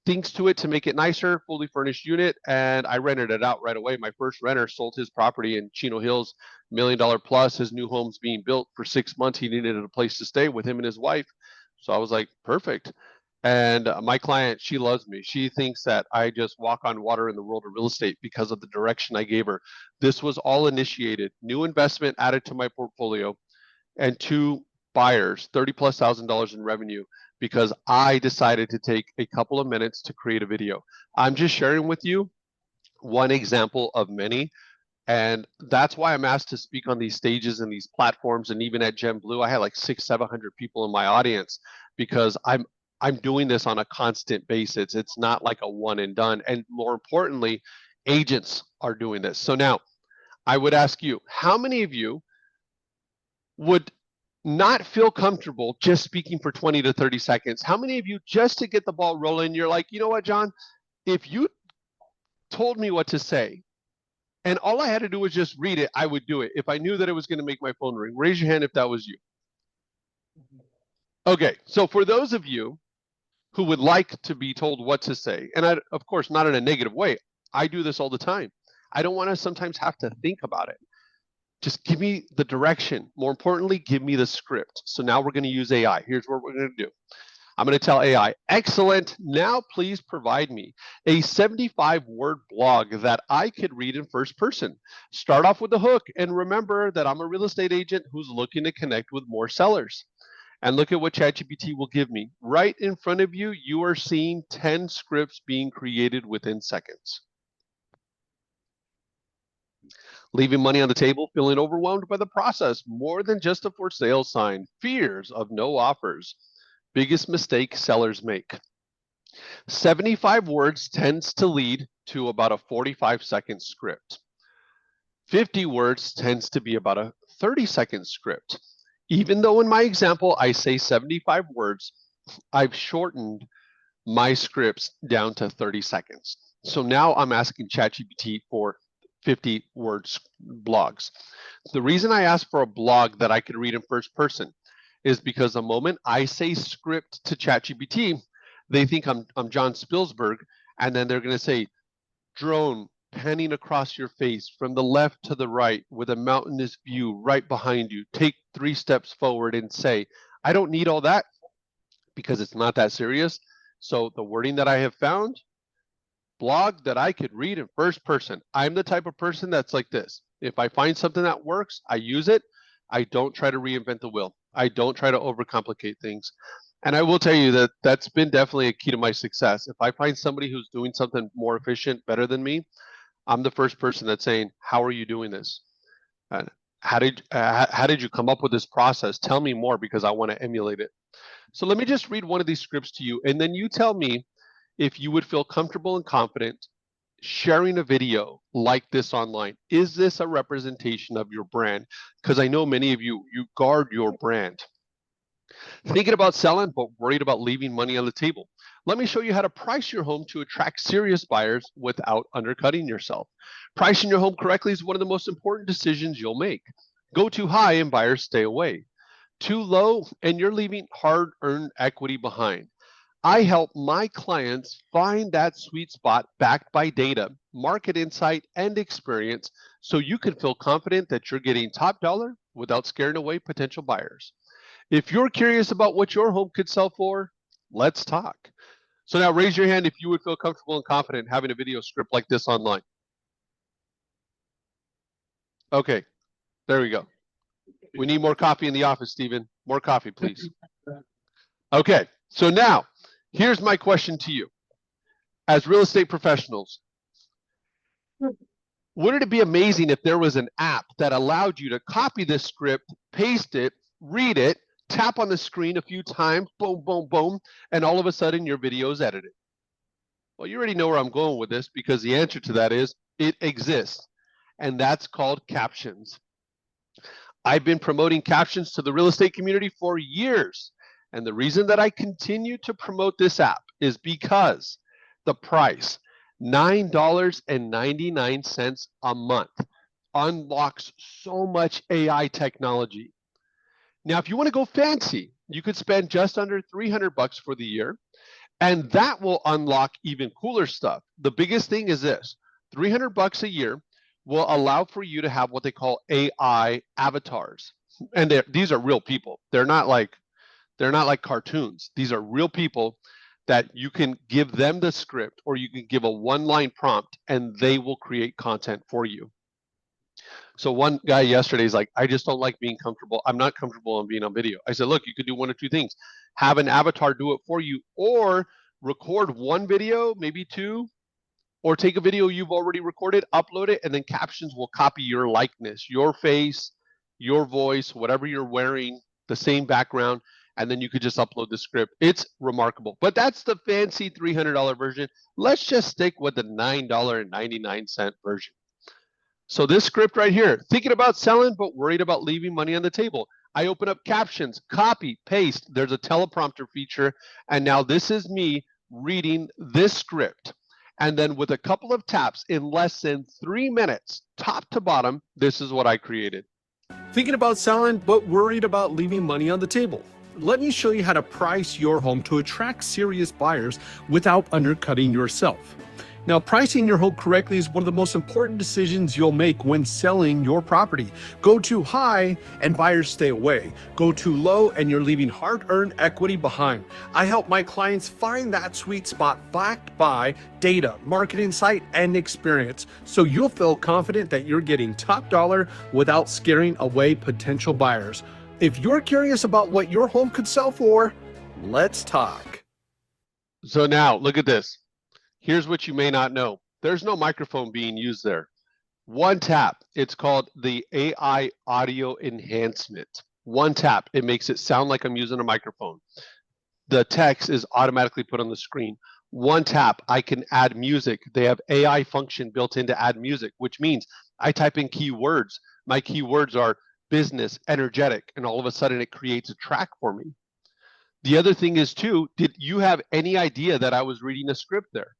things to it to make it nicer, fully furnished unit, and I rented it out right away. My first renter sold his property in Chino Hills, $1 million plus. His new home's being built for 6 months. He needed a place to stay with him and his wife. So I was like, perfect. And my client, she loves me. She thinks that I just walk on water in the world of real estate because of the direction I gave her. This was all initiated, new investment added to my portfolio, and 2 buyers, $30,000+ in revenue, because I decided to take a couple of minutes to create a video. I'm just sharing with you one example of many. And that's why I'm asked to speak on these stages and these platforms. And even at Gen Blue, I had like 600-700 people in my audience because I'm doing this on a constant basis. It's not like a one and done. And more importantly, agents are doing this. So now I would ask you, how many of you would not feel comfortable just speaking for 20 to 30 seconds? How many of you, just to get the ball rolling, you're like, you know what, John, if you told me what to say and all I had to do was just read it, I would do it if I knew that it was going to make my phone ring? Raise your hand if that was you. Okay, so for those of you who would like to be told what to say, and I, of course, not in a negative way, I do this all the time. I don't want to sometimes have to think about it. Just give me the direction. More importantly, give me the script. So now we're going to use AI. Here's what we're going to do. I'm going to tell AI, excellent, now please provide me a 75-word blog that I could read in first person. Start off with the hook, and remember that I'm a real estate agent who's looking to connect with more sellers. And look at what ChatGPT will give me. Right in front of you, you are seeing 10 scripts being created within seconds. Leaving money on the table, feeling overwhelmed by the process, more than just a for sale sign, fears of no offers. Biggest mistake sellers make. 75 words tends to lead to about a 45-second script. 50 words tends to be about a 30-second script. Even though in my example I say 75 words, I've shortened my scripts down to 30 seconds. So now I'm asking ChatGPT for 50 words blogs. The reason I asked for a blog that I could read in first person is because the moment I say script to ChatGPT, they think I'm John Spilsberg, and then they're going to say, drone panning across your face from the left to the right with a mountainous view right behind you. Take 3 steps forward and say, I don't need all that because it's not that serious. So the wording that I have found, blog that I could read in first person. I'm the type of person that's like this. If I find something that works, I use it. I don't try to reinvent the wheel. I don't try to overcomplicate things. And I will tell you that that's been definitely a key to my success. If I find somebody who's doing something more efficient, better than me, I'm the first person that's saying, how are you doing this? How did you come up with this process? Tell me more, because I want to emulate it. So let me just read one of these scripts to you, and then you tell me if you would feel comfortable and confident sharing a video like this online. Is this a representation of your brand? Because I know many of you guard your brand. Thinking about selling, but worried about leaving money on the table. Let me show you how to price your home to attract serious buyers without undercutting yourself. Pricing your home correctly is one of the most important decisions you'll make. Go too high and buyers stay away. Too low and you're leaving hard-earned equity behind. I help my clients find that sweet spot backed by data, market insight, and experience, so you can feel confident that you're getting top dollar without scaring away potential buyers. If you're curious about what your home could sell for, let's talk. So now raise your hand if you would feel comfortable and confident having a video script like this online. Okay, there we go. We need more coffee in the office, Stephen. More coffee, please. Okay, so now here's my question to you. As real estate professionals, wouldn't it be amazing if there was an app that allowed you to copy this script, paste it, read it, tap on the screen a few times, boom, boom, boom, and all of a sudden your video is edited? Well, you already know where I'm going with this, because the answer to that is it exists, and that's called captions. I've been promoting captions to the real estate community for years, and the reason that I continue to promote this app is because the price, $9.99 a month, unlocks so much AI technology. Now, if you want to go fancy, you could spend just under $300 for the year, and that will unlock even cooler stuff. The biggest thing is this: $300 a year will allow for you to have what they call AI avatars, and these are real people. They're not like cartoons. These are real people that you can give them the script, or you can give a one-line prompt, and they will create content for you. So one guy yesterday is like, I just don't like being comfortable. I'm not comfortable on being on video. I said, look, you could do one of two things: have an avatar do it for you, or record one video, maybe two, or take a video you've already recorded, upload it, and then captions will copy your likeness, your face, your voice, whatever you're wearing, the same background, and then you could just upload the script. It's remarkable. But that's the fancy $300 version. Let's just stick with the $9.99 version. So this script right here, thinking about selling but worried about leaving money on the table. I open up captions, copy, paste. There's a teleprompter feature, and now this is me reading this script. And then with a couple of taps, in less than 3 minutes, top to bottom, this is what I created. Thinking about selling but worried about leaving money on the table? Let me show you how to price your home to attract serious buyers without undercutting yourself. Now, pricing your home correctly is one of the most important decisions you'll make when selling your property. Go too high and buyers stay away. Go too low and you're leaving hard-earned equity behind. I help my clients find that sweet spot backed by data, market insight, and experience, so you'll feel confident that you're getting top dollar without scaring away potential buyers. If you're curious about what your home could sell for, let's talk. So now look at this. Here's what you may not know. There's no microphone being used there. One tap, it's called the AI audio enhancement. One tap, it makes it sound like I'm using a microphone. The text is automatically put on the screen. One tap, I can add music. They have AI function built in to add music, which means I type in keywords. My keywords are business, energetic, and all of a sudden it creates a track for me. The other thing is too, did you have any idea that I was reading a script there?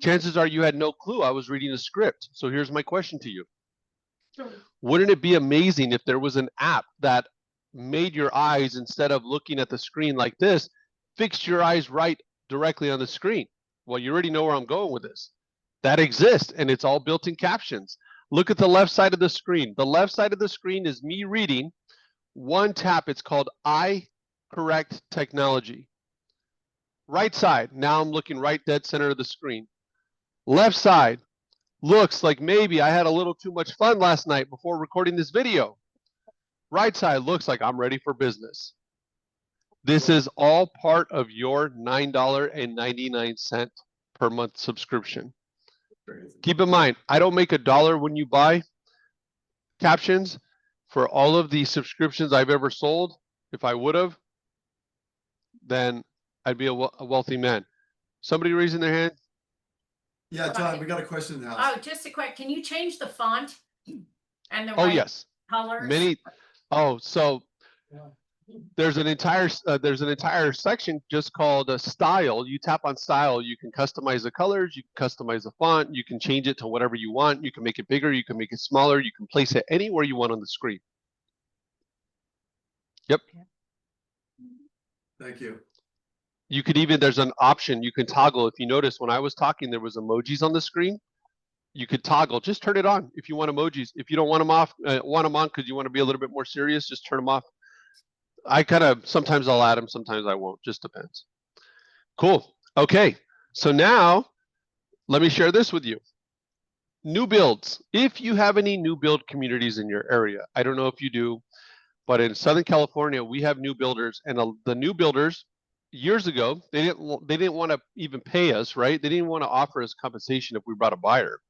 Chances are you had no clue I was reading a script. So here's my question to you. Wouldn't it be amazing if there was an app that made your eyes, instead of looking at the screen like this, fixed your eyes right directly on the screen? Well, you already know where I'm going with this. That exists, and it's all built in captions. Look at the left side of the screen. The left side of the screen is me reading. One tap, it's called eye correct technology. Right side, now I'm looking right dead center of the screen. Left side looks like maybe I had a little too much fun last night before recording this video. Right side looks like I'm ready for business. This is all part of your $9.99 per month subscription. Keep in mind, I don't make $1 when you buy captions. For all of the subscriptions I've ever sold, if I would have, then I'd be a wealthy man. Somebody raising their hand? Yeah, John, we got a question in the house. Oh, just a quick, can you change the font and the Oh, right yes. colors? So there's an entire section just called style. You tap on style, you can customize the colors, you can customize the font, you can change it to whatever you want, you can make it bigger, you can make it smaller, you can place it anywhere you want on the screen. Yep. Thank you. You could even, there's an option you can toggle. If you notice, when I was talking, there was emojis on the screen. You could toggle, just turn it on if you want emojis. If you don't want them off, want them on because you want to be a little bit more serious, just turn them off. I kind of, sometimes I'll add them, sometimes I won't, just depends. Cool. Okay, so now let me share this with you. New builds. If you have any new build communities in your area, I don't know if you do, but in Southern California, we have new builders, and the new builders, years ago, they didn't want to even pay us, right? They didn't want to offer us compensation if we brought a buyer.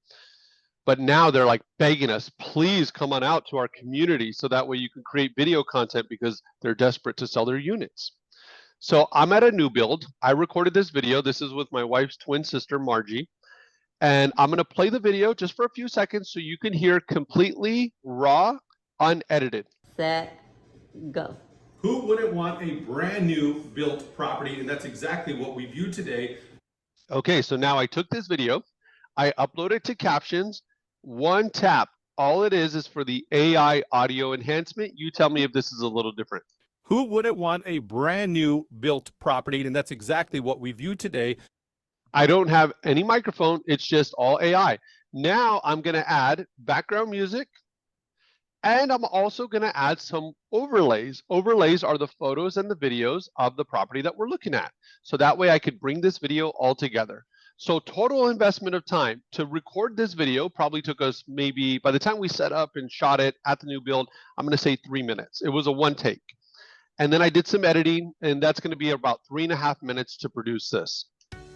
But now they're like begging us, please come on out to our community so that way you can create video content because they're desperate to sell their units. So I'm at a new build. I recorded this video. This is with my wife's twin sister, Margie. And I'm going to play the video just for a few seconds so you can hear completely raw, unedited. Set, go. Who wouldn't want a brand new built property? And that's exactly what we view today. Okay, so now I took this video, I uploaded it to captions, one tap. All it is for the AI audio enhancement. You tell me if this is a little different. Who wouldn't want a brand new built property? And that's exactly what we view today. I don't have any microphone. It's just all AI. Now I'm going to add background music. And I'm also going to add some overlays. Overlays are the photos and the videos of the property that we're looking at. So that way I could bring this video all together. So total investment of time to record this video probably took us maybe, by the time we set up and shot it at the new build, I'm going to say 3 minutes. It was a one take. And then I did some editing, and that's going to be about 3.5 minutes to produce this.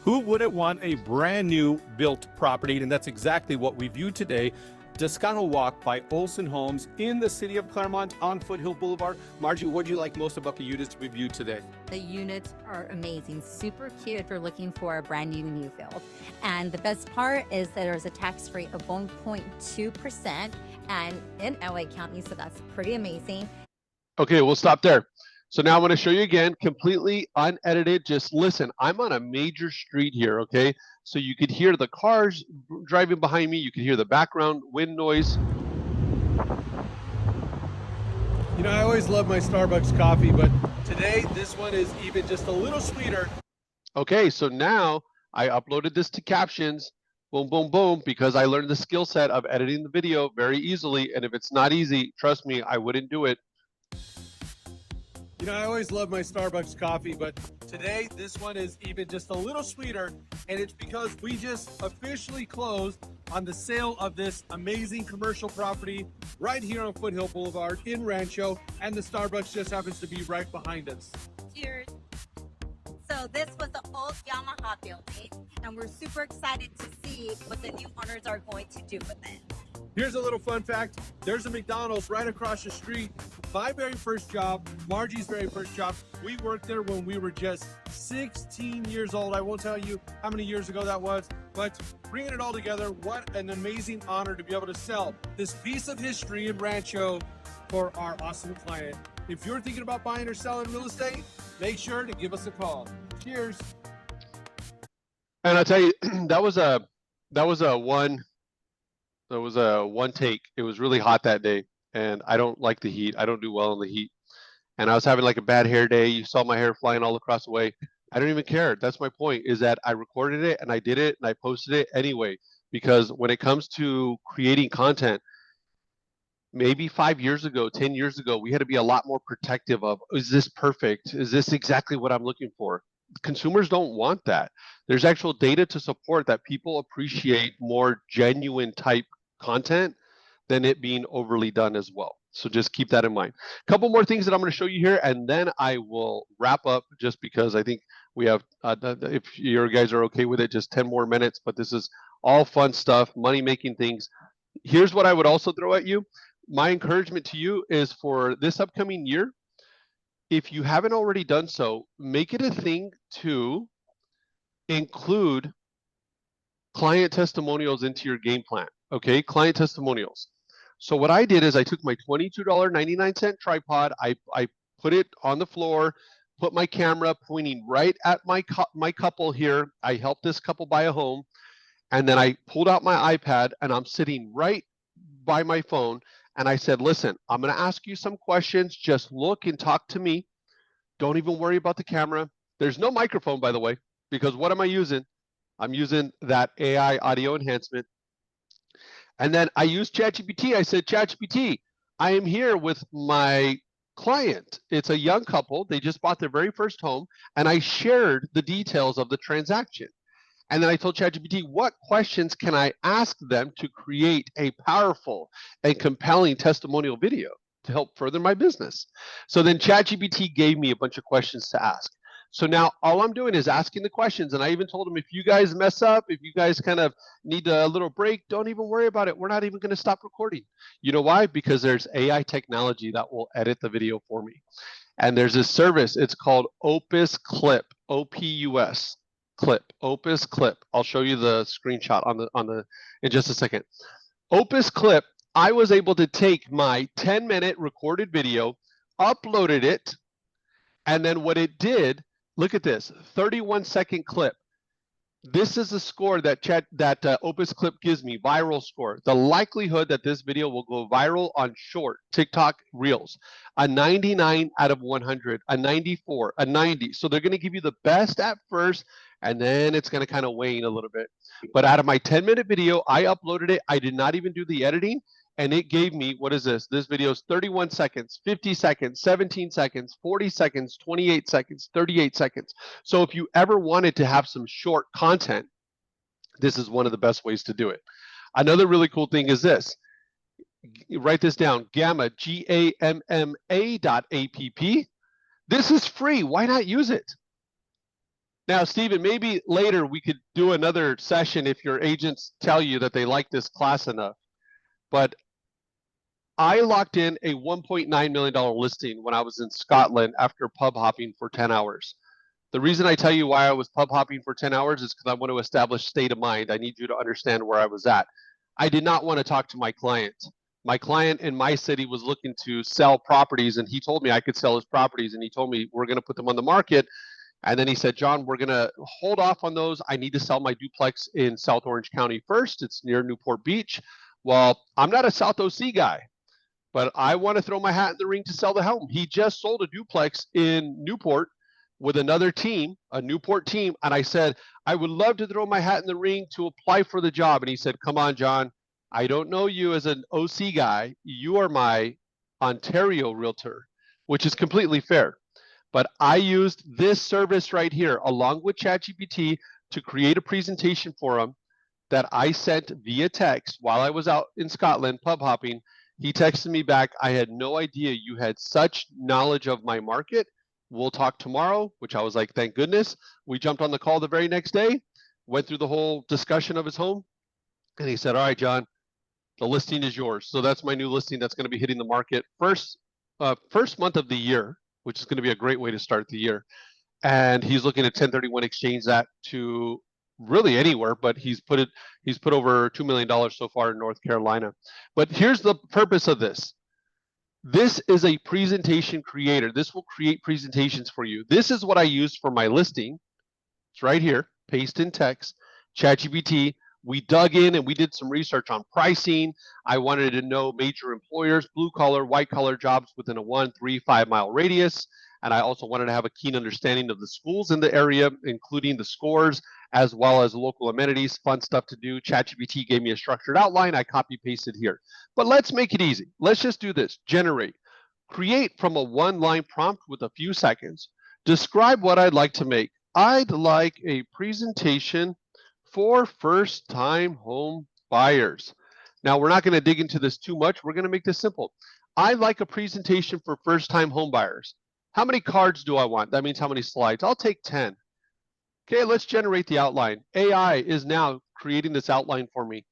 Who wouldn't want a brand new built property? And that's exactly what we view today. Descano Walk by Olson Homes in the city of Claremont on Foothill Boulevard. Margie, what do you like most about the units we viewed today? The units are amazing, super cute if you're looking for a brand new build. And the best part is that there's a tax rate of 1.2% and in LA County, so that's pretty amazing. Okay, we'll stop there. So now I'm going to show you again, completely unedited. Just listen, I'm on a major street here, okay? So you could hear the cars driving behind me. You can hear the background wind noise. You know, I always love my Starbucks coffee, but today this one is even just a little sweeter. Okay, so now I uploaded this to captions. Boom, boom, boom, because I learned the skill set of editing the video very easily. And if it's not easy, trust me, I wouldn't do it. You know, I always love my Starbucks coffee, but today this one is even just a little sweeter, and it's because we just officially closed on the sale of this amazing commercial property right here on Foothill Boulevard in Rancho, and the Starbucks just happens to be right behind us. Cheers. So this was the old Yamaha building, and we're super excited to see what the new owners are going to do with it. Here's a little fun fact. There's a McDonald's right across the street. My very first job, Margie's very first job, we worked there when we were just 16 years old. I won't tell you how many years ago that was, but bringing it all together, what an amazing honor to be able to sell this piece of history in Rancho for our awesome client. If you're thinking about buying or selling real estate, make sure to give us a call. Cheers. And I'll tell you, that was a one take. It was really hot that day, and I don't like the heat. I don't do well in the heat. And I was having like a bad hair day. You saw my hair flying all across the way. I don't even care. That's my point, is that I recorded it and I did it and I posted it anyway, because when it comes to creating content, maybe 5 years ago, 10 years ago, we had to be a lot more protective of, is this perfect? Is this exactly what I'm looking for? Consumers don't want that. There's actual data to support that people appreciate more genuine type content than it being overly done as well. So just keep that in mind. A couple more things that I'm going to show you here, and then I will wrap up, just because I think we have, if you guys are okay with it, just 10 more minutes, but this is all fun stuff, money-making things. Here's what I would also throw at you. My encouragement to you is for this upcoming year, if you haven't already done so, make it a thing to include client testimonials into your game plan, okay? Client testimonials. So what I did is I took my $22.99 tripod, I put it on the floor, put my camera pointing right at my couple here. I helped this couple buy a home, and then I pulled out my iPad, and I'm sitting right by my phone, and I said, listen, I'm going to ask you some questions. Just look and talk to me. Don't even worry about the camera. There's no microphone, by the way, because what am I using? I'm using that AI audio enhancement. And then I used ChatGPT. I said, ChatGPT, I am here with my client. It's a young couple. They just bought their very first home, and I shared the details of the transaction. And then I told ChatGPT, what questions can I ask them to create a powerful and compelling testimonial video to help further my business? So then ChatGPT gave me a bunch of questions to ask. So now all I'm doing is asking the questions, and I even told them, if you guys mess up, if you guys kind of need a little break, don't even worry about it. We're not even going to stop recording. You know why? Because there's AI technology that will edit the video for me. And there's this service, it's called Opus Clip, OPUS. Clip, Opus Clip. I'll show you the screenshot on the in just a second. Opus Clip, I was able to take my 10-minute recorded video, uploaded it, and then what it did, look at this, 31-second clip. This is the score that Opus Clip gives me, viral score. The likelihood that this video will go viral on short TikTok Reels, a 99 out of 100, a 94, a 90. So they're going to give you the best at first, and then it's going to kind of wane a little bit. But out of my 10-minute video, I uploaded it. I did not even do the editing, and it gave me, what is this? This video is 31 seconds, 50 seconds, 17 seconds, 40 seconds, 28 seconds, 38 seconds. So if you ever wanted to have some short content, this is one of the best ways to do it. Another really cool thing is this. Write this down, Gamma, GAMMA.app. This is free. Why not use it? Now, Stephen, maybe later we could do another session if your agents tell you that they like this class enough. But I locked in a $1.9 million listing when I was in Scotland after pub hopping for 10 hours. The reason I tell you why I was pub hopping for 10 hours is because I want to establish state of mind. I need you to understand where I was at. I did not want to talk to my client. My client in my city was looking to sell properties, and he told me I could sell his properties, and he told me we're going to put them on the market. And then he said, John, we're going to hold off on those. I need to sell my duplex in South Orange County first. It's near Newport Beach. Well, I'm not a South OC guy, but I want to throw my hat in the ring to sell the home. He just sold a duplex in Newport with another team, a Newport team. And I said, I would love to throw my hat in the ring to apply for the job. And he said, come on, John, I don't know you as an OC guy. You are my Ontario realtor, which is completely fair. But I used this service right here, along with ChatGPT, to create a presentation for him that I sent via text while I was out in Scotland pub hopping. He texted me back, I had no idea you had such knowledge of my market. We'll talk tomorrow, which I was like, thank goodness. We jumped on the call the very next day, went through the whole discussion of his home, and he said, all right, John, the listing is yours. So that's my new listing that's going to be hitting the market first month of the year, which is going to be a great way to start the year. And he's looking at 1031 exchange that to really anywhere, but he's put over $2 million so far in North Carolina. But here's the purpose of this. This is a presentation creator. This will create presentations for you. This is what I use for my listing. It's right here, paste in text, ChatGPT. We dug in and we did some research on pricing. I wanted to know major employers, blue collar, white collar jobs within a 1, 3, 5 mile radius. And I also wanted to have a keen understanding of the schools in the area, including the scores, as well as local amenities, fun stuff to do. ChatGPT gave me a structured outline. I copy pasted here. But let's make it easy. Let's just do this. Generate. Create from a one-line prompt with a few seconds. Describe what I'd like to make. I'd like a presentation for first-time home buyers. Now, we're not going to dig into this too much. We're going to make this simple. I like a presentation for first-time home buyers. How many cards do I want? That means how many slides? I'll take 10. Okay, let's generate the outline. AI is now creating this outline for me.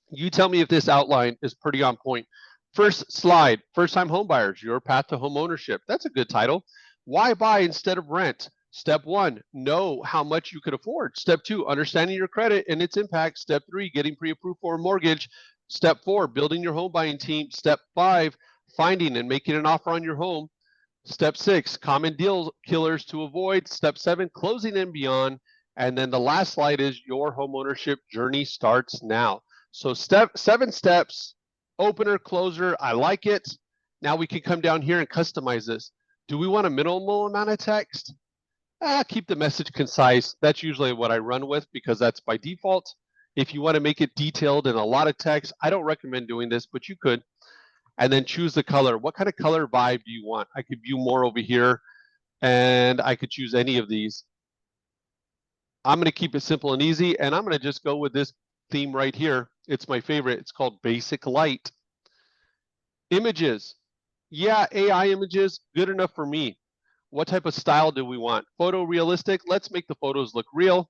You tell me if this outline is pretty on point. First slide, first-time home buyers, your path to home ownership. That's a good title. Why buy instead of rent? Step 1, know how much you could afford. Step 2, understanding your credit and its impact. Step 3, getting pre-approved for a mortgage. Step 4, building your home buying team. Step 5, finding and making an offer on your home. Step 6, common deal killers to avoid. Step 7, closing and beyond. And then the last slide is your home ownership journey starts now. So 7 steps, opener, closer, I like it. Now we can come down here and customize this. Do we want a minimal amount of text? Keep the message concise. That's usually what I run with because that's by default. If you want to make it detailed and a lot of text, I don't recommend doing this, but you could. And then choose the color. What kind of color vibe do you want? I could view more over here, and I could choose any of these. I'm going to keep it simple and easy, and I'm going to just go with this theme right here. It's my favorite. It's called Basic Light. Images. Yeah, AI images, good enough for me. What type of style do we want? Photorealistic. Let's make the photos look real.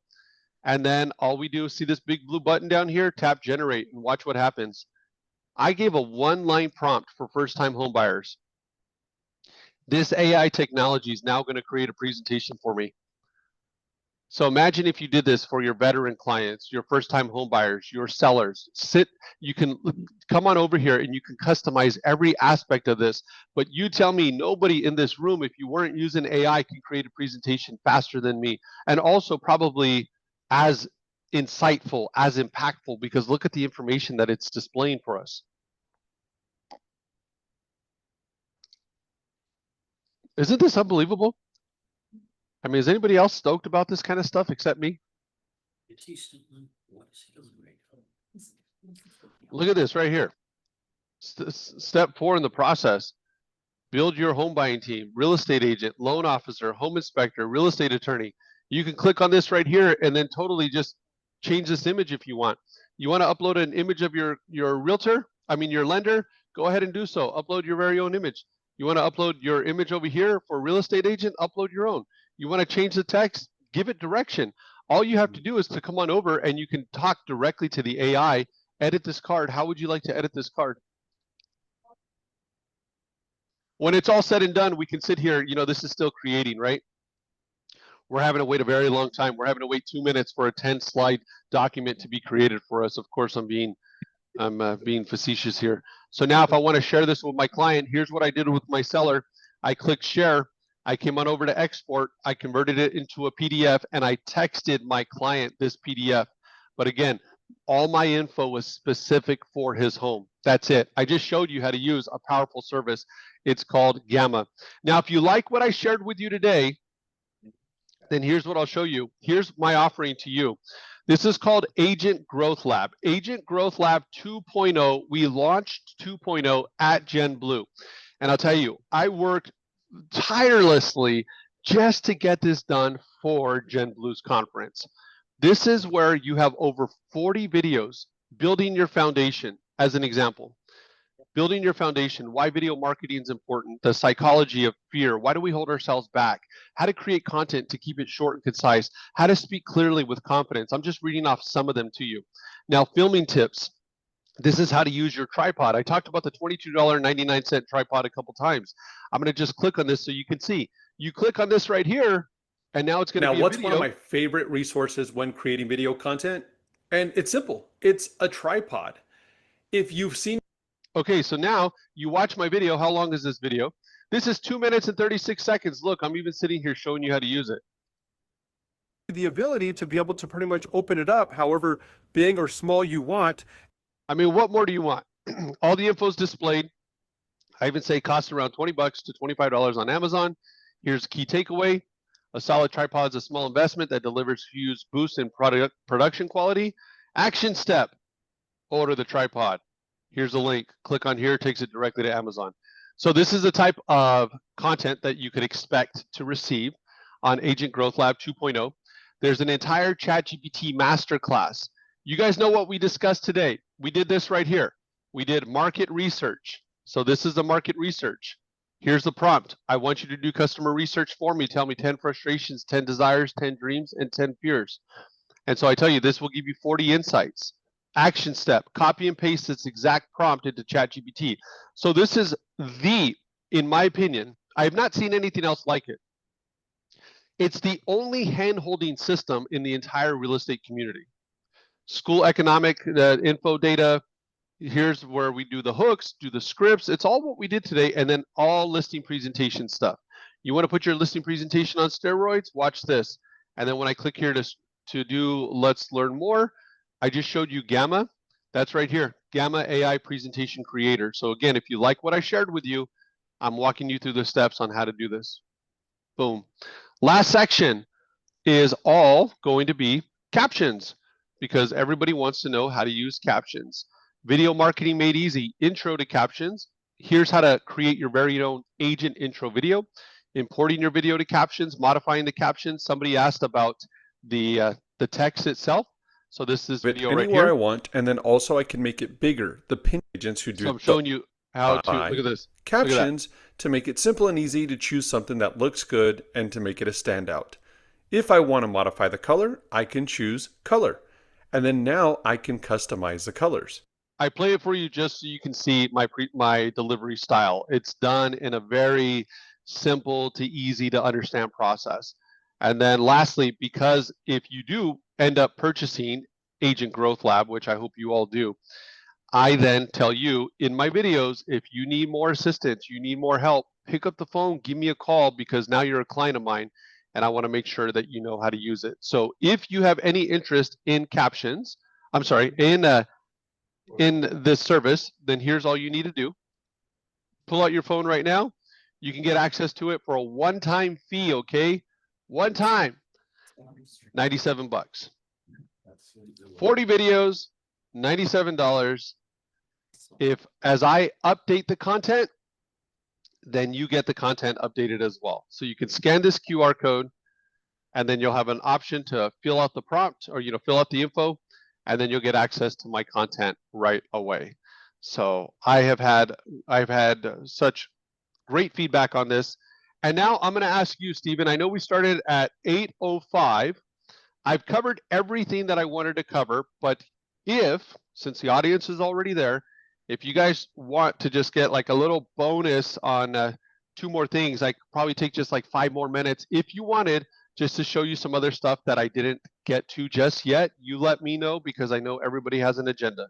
And then all we do is see this big blue button down here, tap generate, and watch what happens. I gave a 1-line prompt for first-time home buyers. This AI technology is now going to create a presentation for me. So imagine if you did this for your veteran clients, your first-time home buyers, your sellers. You can come on over here and you can customize every aspect of this. But you tell me, nobody in this room, if you weren't using AI, can create a presentation faster than me, and also probably as insightful, as impactful, because look at the information that it's displaying for us. Isn't this unbelievable? I mean, is anybody else stoked about this kind of stuff except me? Look at this right here. Step 4 in the process. Build your home buying team, real estate agent, loan officer, home inspector, real estate attorney. You can click on this right here and then totally just change this image if you want. You want to upload an image of your your lender? Go ahead and do so. Upload your very own image. You want to upload your image over here for real estate agent? Upload your own. You want to change the text? Give it direction. All you have to do is to come on over and you can talk directly to the AI, edit this card. How would you like to edit this card? When it's all said and done, we can sit here, this is still creating, right? We're having to wait a very long time. We're having to wait 2 minutes for a 10-slide document to be created for us. Of course, I'm being facetious here. So now if I want to share this with my client, here's what I did with my seller. I clicked share. I came on over to export. I converted it into a PDF and I texted my client this PDF. But again, all my info was specific for his home. That's it. I just showed you how to use a powerful service. It's called Gamma. Now, if you like what I shared with you today, then here's what I'll show you. Here's my offering to you. This is called Agent Growth Lab. Agent Growth Lab 2.0. We launched 2.0 at GenBlue. And I'll tell you, I worked tirelessly just to get this done for GenBlue's conference. This is where you have over 40 videos building your foundation, as an example. Building your foundation, why video marketing is important, the psychology of fear, why do we hold ourselves back, how to create content to keep it short and concise, how to speak clearly with confidence. I'm just reading off some of them to you. Now, filming tips. This is how to use your tripod. I talked about the $22.99 tripod a couple times. I'm going to just click on this so you can see. You click on this right here, and now it's going to be a video. Now, what's one of my favorite resources when creating video content? And it's simple. It's a tripod. If you've seen... Okay, so now you watch my video. How long is this video? This is 2 minutes and 36 seconds. Look, I'm even sitting here showing you how to use it. The ability to be able to pretty much open it up however big or small you want. I mean, what more do you want? All the info is displayed. I even say costs around $20 to $25 on Amazon. Here's key takeaway. A solid tripod is a small investment that delivers huge boosts in production quality. Action step, order the tripod. Here's a link. Click on here, takes it directly to Amazon. So this is the type of content that you could expect to receive on Agent Growth Lab 2.0. There's an entire ChatGPT masterclass. You guys know what we discussed today. We did this right here. We did market research, So this is the market research. Here's the prompt. I want you to do customer research for me. Tell me 10 frustrations, 10 desires, 10 dreams, and 10 fears. And so I tell you, this will give you 40 insights. Action step, copy and paste this exact prompt into ChatGPT. So this is in my opinion, I have not seen anything else like it. It's the only hand-holding system in the entire real estate community. School economic info data, here's where we do the hooks, do the scripts. It's all what we did today, and then all listing presentation stuff. You want to put your listing presentation on steroids? Watch this. And then when I click here to do let's learn more, I just showed you Gamma. That's right here, Gamma AI Presentation Creator. So again, if you like what I shared with you, I'm walking you through the steps on how to do this. Boom. Last section is all going to be captions, because everybody wants to know how to use captions. Video marketing made easy, intro to captions. Here's how to create your very own agent intro video, importing your video to captions, modifying the captions. Somebody asked about the text itself. So this is video right anywhere I here. want, and then also I can make it bigger. The pin agents who do So I'm showing you how to, look at this. captions to make it simple and easy to choose something that looks good and to make it a standout. If I want to modify the color, I can choose color. And then now I can customize the colors. I play it for you just so you can see my delivery style. It's done in a very simple to easy to understand process. And then lastly, because if you do end up purchasing Agent Growth Lab, which I hope you all do, I then tell you in my videos, if you need more assistance, you need more help, pick up the phone, give me a call, because now you're a client of mine and I want to make sure that you know how to use it. So if you have any interest in captions, I'm sorry, in this service, then here's all you need to do. Pull out your phone right now. You can get access to it for a one-time fee, okay? One time, 97 bucks. 40 videos, $97. If as I update the content, then you get the content updated as well. So you can scan this QR code, and then you'll have an option to fill out the prompt, or fill out the info, and then you'll get access to my content right away. So I've had such great feedback on this. And now I'm going to ask you, Stephen, I know we started at 8:05. I've covered everything that I wanted to cover, but since the audience is already there, if you guys want to just get like a little bonus on 2 more things, I could probably take just like 5 more minutes. If you wanted, just to show you some other stuff that I didn't get to just yet, you let me know, because I know everybody has an agenda.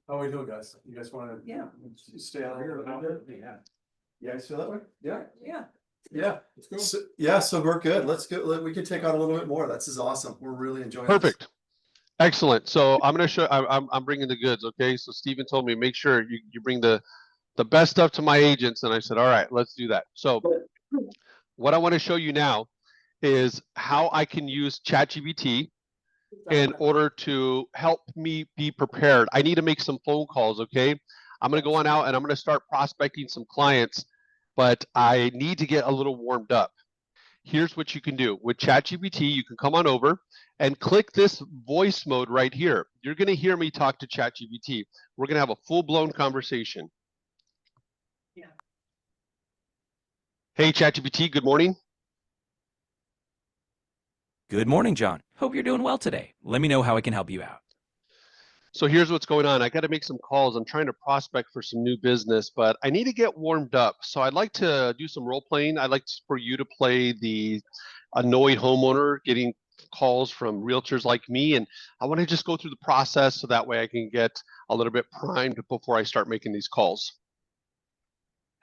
How are we doing, guys? You guys want to stay out here? Yeah. You guys feel that way? Yeah. Yeah. Yeah. So we're good. Let's go. We can take on a little bit more. This is awesome. We're really enjoying Perfect. Excellent. So I'm going to show, I'm bringing the goods. Okay. So Stephen told me, make sure you bring the best stuff to my agents. And I said, all right, let's do that. So what I want to show you now is how I can use ChatGPT in order to help me be prepared. I need to make some phone calls. Okay. I'm going to go on out and I'm going to start prospecting some clients, but I need to get a little warmed up. Here's what you can do with ChatGPT. You can come on over and click this voice mode right here. You're going to hear me talk to ChatGPT. We're going to have a full-blown conversation. Yeah. Hey, ChatGPT, good morning. Good morning, John. Hope you're doing well today. Let me know how I can help you out. So here's what's going on. I got to make some calls. I'm trying to prospect for some new business, but I need to get warmed up. So I'd like to do some role playing. I'd like for you to play the annoyed homeowner getting calls from realtors like me. And I want to just go through the process so that way I can get a little bit primed before I start making these calls.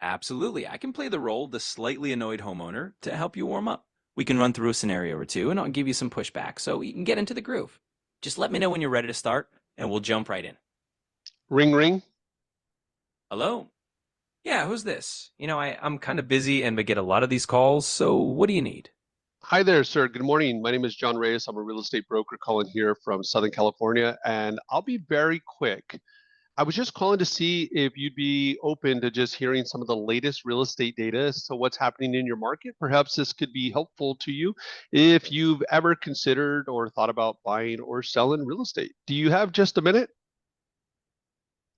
Absolutely. I can play the role of the slightly annoyed homeowner to help you warm up. We can run through a scenario or two and I'll give you some pushback so you can get into the groove. Just let me know when you're ready to start and we'll jump right in. Ring, ring. Hello? Yeah, who's this? I'm kind of busy and we get a lot of these calls, so what do you need? Hi there, sir. Good morning. My name is John Reyes. I'm a real estate broker calling here from Southern California, and I'll be very quick. I was just calling to see if you'd be open to just hearing some of the latest real estate data as to what's happening in your market. Perhaps this could be helpful to you if you've ever considered or thought about buying or selling real estate. Do you have just a minute?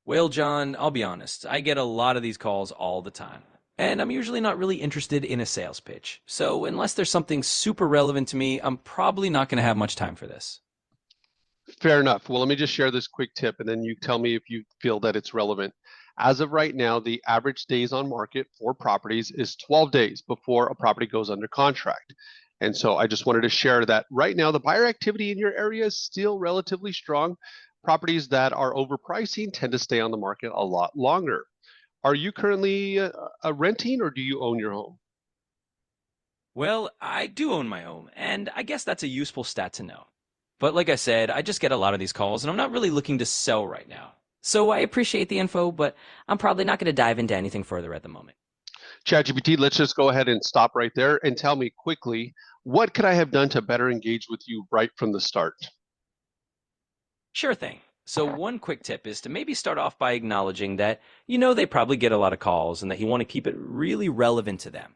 Well, John, I'll be honest. I get a lot of these calls all the time. And I'm usually not really interested in a sales pitch. So unless there's something super relevant to me, I'm probably not going to have much time for this. Fair enough. Well, let me just share this quick tip and then you tell me if you feel that it's relevant. As of right now, the average days on market for properties is 12 days before a property goes under contract. And so I just wanted to share that right now, the buyer activity in your area is still relatively strong. Properties that are overpricing tend to stay on the market a lot longer. Are you currently renting or do you own your home? Well, I do own my home, and I guess that's a useful stat to know. But like I said, I just get a lot of these calls, and I'm not really looking to sell right now. So I appreciate the info, but I'm probably not going to dive into anything further at the moment. ChatGPT, let's just go ahead and stop right there and tell me quickly, what could I have done to better engage with you right from the start? Sure thing. So one quick tip is to maybe start off by acknowledging that you know they probably get a lot of calls and that you want to keep it really relevant to them.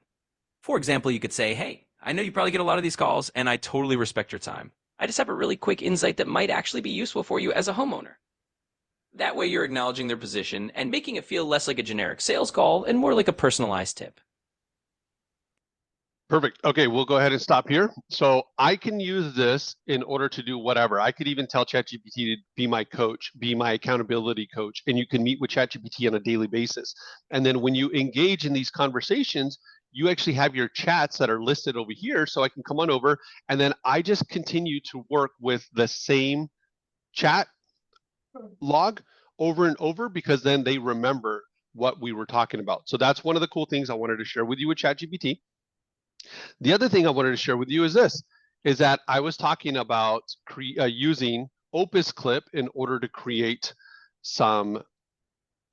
For example, you could say, hey, I know you probably get a lot of these calls and I totally respect your time. I just have a really quick insight that might actually be useful for you as a homeowner. That way you're acknowledging their position and making it feel less like a generic sales call and more like a personalized tip. Perfect. Okay, we'll go ahead and stop here. So I can use this in order to do whatever. I could even tell ChatGPT to be my coach, be my accountability coach, and you can meet with ChatGPT on a daily basis. And then when you engage in these conversations, you actually have your chats that are listed over here. So I can come on over and then I just continue to work with the same chat log over and over because then they remember what we were talking about. So that's one of the cool things I wanted to share with you with ChatGPT. The other thing I wanted to share with you is this, is that I was talking about using Opus Clip in order to create some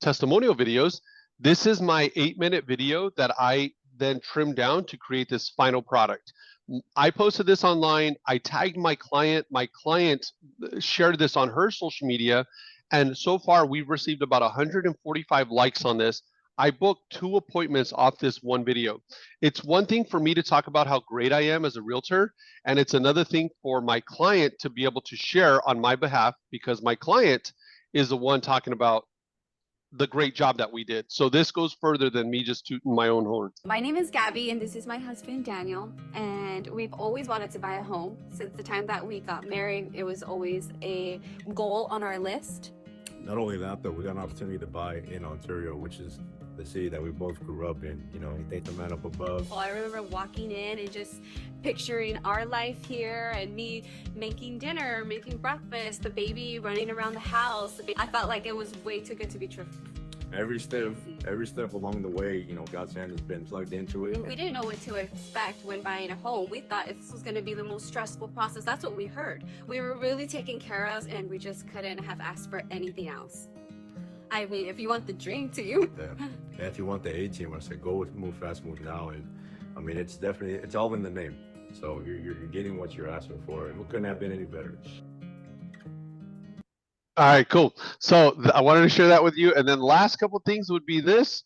testimonial videos. This is my 8-minute video that I then trimmed down to create this final product. I posted this online. I tagged my client. My client shared this on her social media. And so far, we've received about 145 likes on this. I booked 2 appointments off this one video. It's one thing for me to talk about how great I am as a realtor, and it's another thing for my client to be able to share on my behalf because my client is the one talking about the great job that we did. So this goes further than me just tooting my own horn. My name is Gabby and this is my husband Daniel, and we've always wanted to buy a home. Since the time that we got married, it was always a goal on our list. Not only that, though, we got an opportunity to buy in Ontario, which is the city that we both grew up in. You know, thank the man up above. Well, I remember walking in and just picturing our life here and me making dinner, making breakfast, the baby running around the house. I felt like it was way too good to be true. Every step along the way, you know, God's hand has been plugged into it. We didn't know what to expect when buying a home. We thought this was going to be the most stressful process. That's what we heard. We were really taken care of, and we just couldn't have asked for anything else. I mean, if you want the dream team. Yeah, if you want the A-team, I say go with Move Fast, Move Now. And I mean, it's definitely, it's all in the name. So you're getting what you're asking for, and it couldn't have been any better. All right, cool. So I wanted to share that with you. And then last couple of things would be this.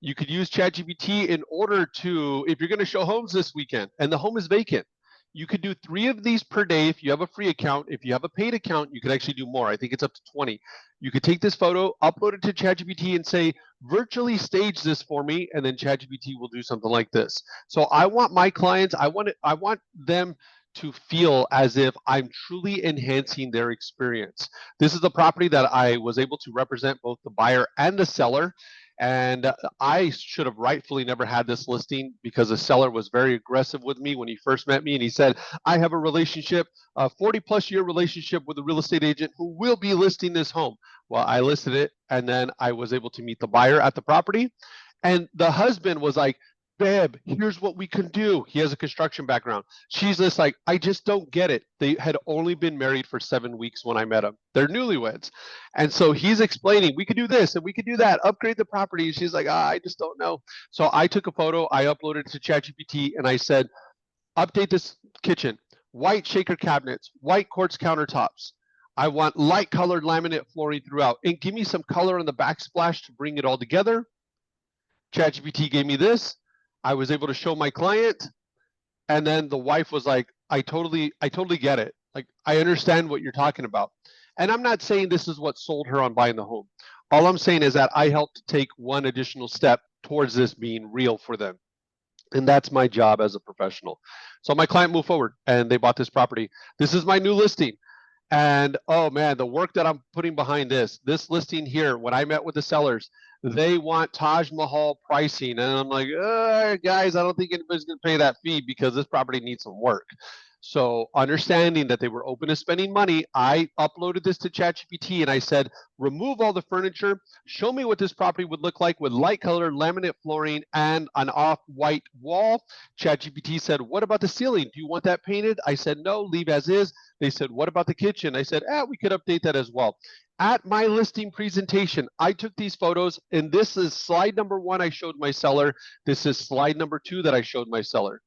You could use ChatGPT in order to, if you're going to show homes this weekend and the home is vacant, you could do 3 of these per day if you have a free account. If you have a paid account, you could actually do more. I think it's up to 20. You could take this photo, upload it to ChatGPT and say, virtually stage this for me, and then ChatGPT will do something like this. So I want my clients, I want them to feel as if I'm truly enhancing their experience. This is the property that I was able to represent both the buyer and the seller. And I should have rightfully never had this listing because the seller was very aggressive with me when he first met me. And he said, I have a relationship, a 40-plus-year relationship with a real estate agent who will be listing this home. Well, I listed it, and then I was able to meet the buyer at the property. And the husband was like, babe, here's what we can do. He has a construction background. She's just like, I just don't get it. They had only been married for 7 weeks when I met them. They're newlyweds. And so he's explaining, we could do this and we could do that, upgrade the property. And she's like, I just don't know. So I took a photo, I uploaded it to ChatGPT, and I said, update this kitchen, white shaker cabinets, white quartz countertops. I want light colored laminate flooring throughout, and give me some color on the backsplash to bring it all together. ChatGPT gave me this. I was able to show my client, and then the wife was like, I totally get it. Like, I understand what you're talking about. And I'm not saying this is what sold her on buying the home. All I'm saying is that I helped take one additional step towards this being real for them. And that's my job as a professional. So my client moved forward and they bought this property. This is my new listing. And oh man, the work that I'm putting behind this listing here, when I met with the sellers, they want Taj Mahal pricing. And I'm like, guys, I don't think anybody's going to pay that fee because this property needs some work. So understanding that they were open to spending money, I uploaded this to ChatGPT and I said, remove all the furniture, show me what this property would look like with light color laminate flooring and an off-white wall. ChatGPT said, what about the ceiling? Do you want that painted? I said, no, leave as is. They said, what about the kitchen? I said, we could update that as well. At my listing presentation, I took these photos, and this is slide number 1 I showed my seller. This is slide number 2 that I showed my seller.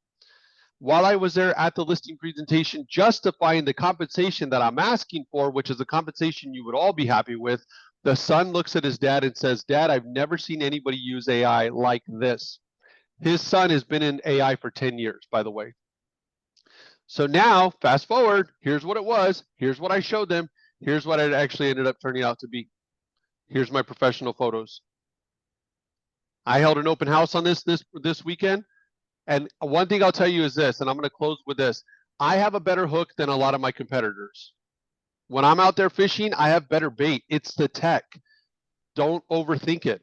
While I was there at the listing presentation, justifying the compensation that I'm asking for, which is a compensation you would all be happy with, the son looks at his dad and says, Dad, I've never seen anybody use AI like this. His son has been in AI for 10 years, by the way. So now, fast forward, here's what it was. Here's what I showed them. Here's what it actually ended up turning out to be. Here's my professional photos. I held an open house on this weekend. And one thing I'll tell you is this, and I'm going to close with this. I have a better hook than a lot of my competitors. When I'm out there fishing, I have better bait. It's the tech. Don't overthink it.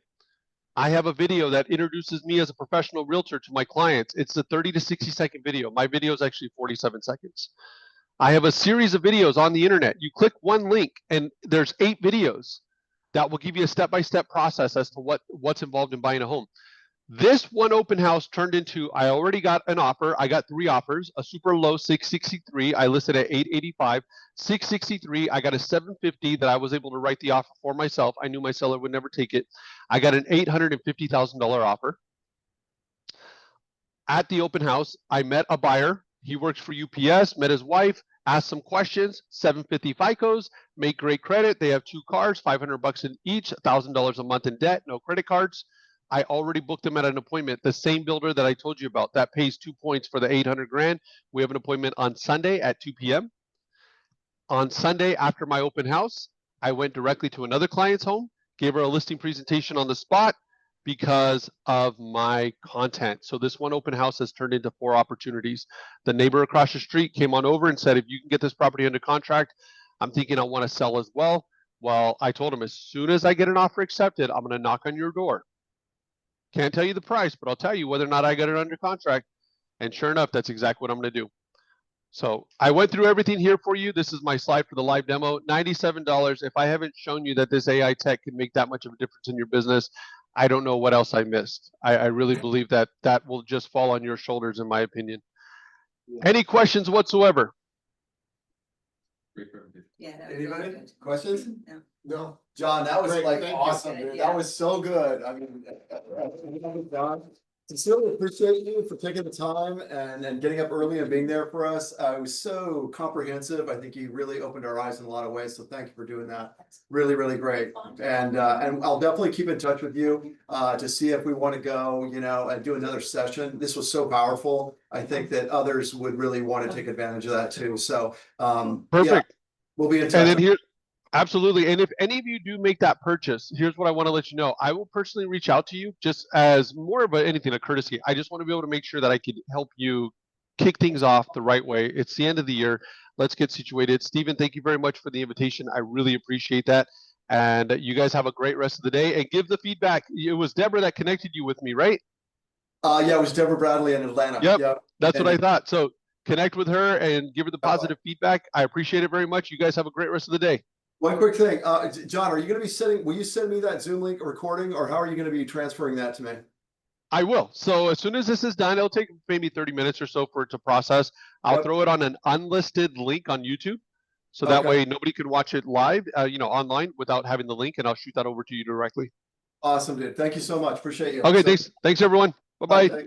I have a video that introduces me as a professional realtor to my clients. It's a 30 to 60 second video. My video is actually 47 seconds. I have a series of videos on the internet. You click one link and there's 8 videos that will give you a step-by-step process as to what's involved in buying a home. This one open house turned into, I already got an offer. I got 3 offers, a super low 663. I listed at 885, 663. I got a 750 that I was able to write the offer for myself. I knew my seller would never take it. I got an $850,000 offer. At the open house, I met a buyer. He works for UPS, met his wife, asked some questions, 750 FICOs, make great credit. They have 2 cars, $500 in each, $1,000 a month in debt, no credit cards. I already booked them at an appointment. The same builder that I told you about that pays 2 points for the 800 grand. We have an appointment on Sunday at 2 p.m. On Sunday after my open house, I went directly to another client's home, gave her a listing presentation on the spot because of my content. So this one open house has turned into 4 opportunities. The neighbor across the street came on over and said, if you can get this property under contract, I'm thinking I want to sell as well. Well, I told him as soon as I get an offer accepted, I'm going to knock on your door. Can't tell you the price, but I'll tell you whether or not I got it under contract. And sure enough, that's exactly what I'm going to do. So I went through everything here for you. This is my slide for the live demo, $97. If I haven't shown you that this AI tech can make that much of a difference in your business, I don't know what else I missed. I really believe that that will just fall on your shoulders, in my opinion. Any questions whatsoever? Yeah. Anybody? Questions? No. John, that was like awesome, dude. That was so good. I mean, John, sincerely appreciate you for taking the time and getting up early and being there for us. It was so comprehensive. I think you really opened our eyes in a lot of ways. So thank you for doing that. Really, really great. And I'll definitely keep in touch with you to see if we want to go, and do another session. This was so powerful. I think that others would really want to take advantage of that too. So perfect. Yeah, we'll be in touch. And then here, absolutely. And if any of you do make that purchase, here's what I want to let you know. I will personally reach out to you just as more of anything, a courtesy. I just want to be able to make sure that I could help you kick things off the right way. It's the end of the year. Let's get situated. Stephen, thank you very much for the invitation. I really appreciate that. And you guys have a great rest of the day and give the feedback. It was Deborah that connected you with me, right? Yeah, it was Deborah Bradley in Atlanta. Yep. That's what I thought. So connect with her and give her the positive feedback. I appreciate it very much. You guys have a great rest of the day. One quick thing, John, are you going to be will you send me that Zoom link recording, or how are you going to be transferring that to me? I will. So as soon as this is done, it'll take maybe 30 minutes or so for it to process. I'll throw it on an unlisted link on YouTube. So that way nobody can watch it live, online without having the link, and I'll shoot that over to you directly. Awesome, dude. Thank you so much. Appreciate you. Okay, thanks. Thanks everyone. Bye-bye.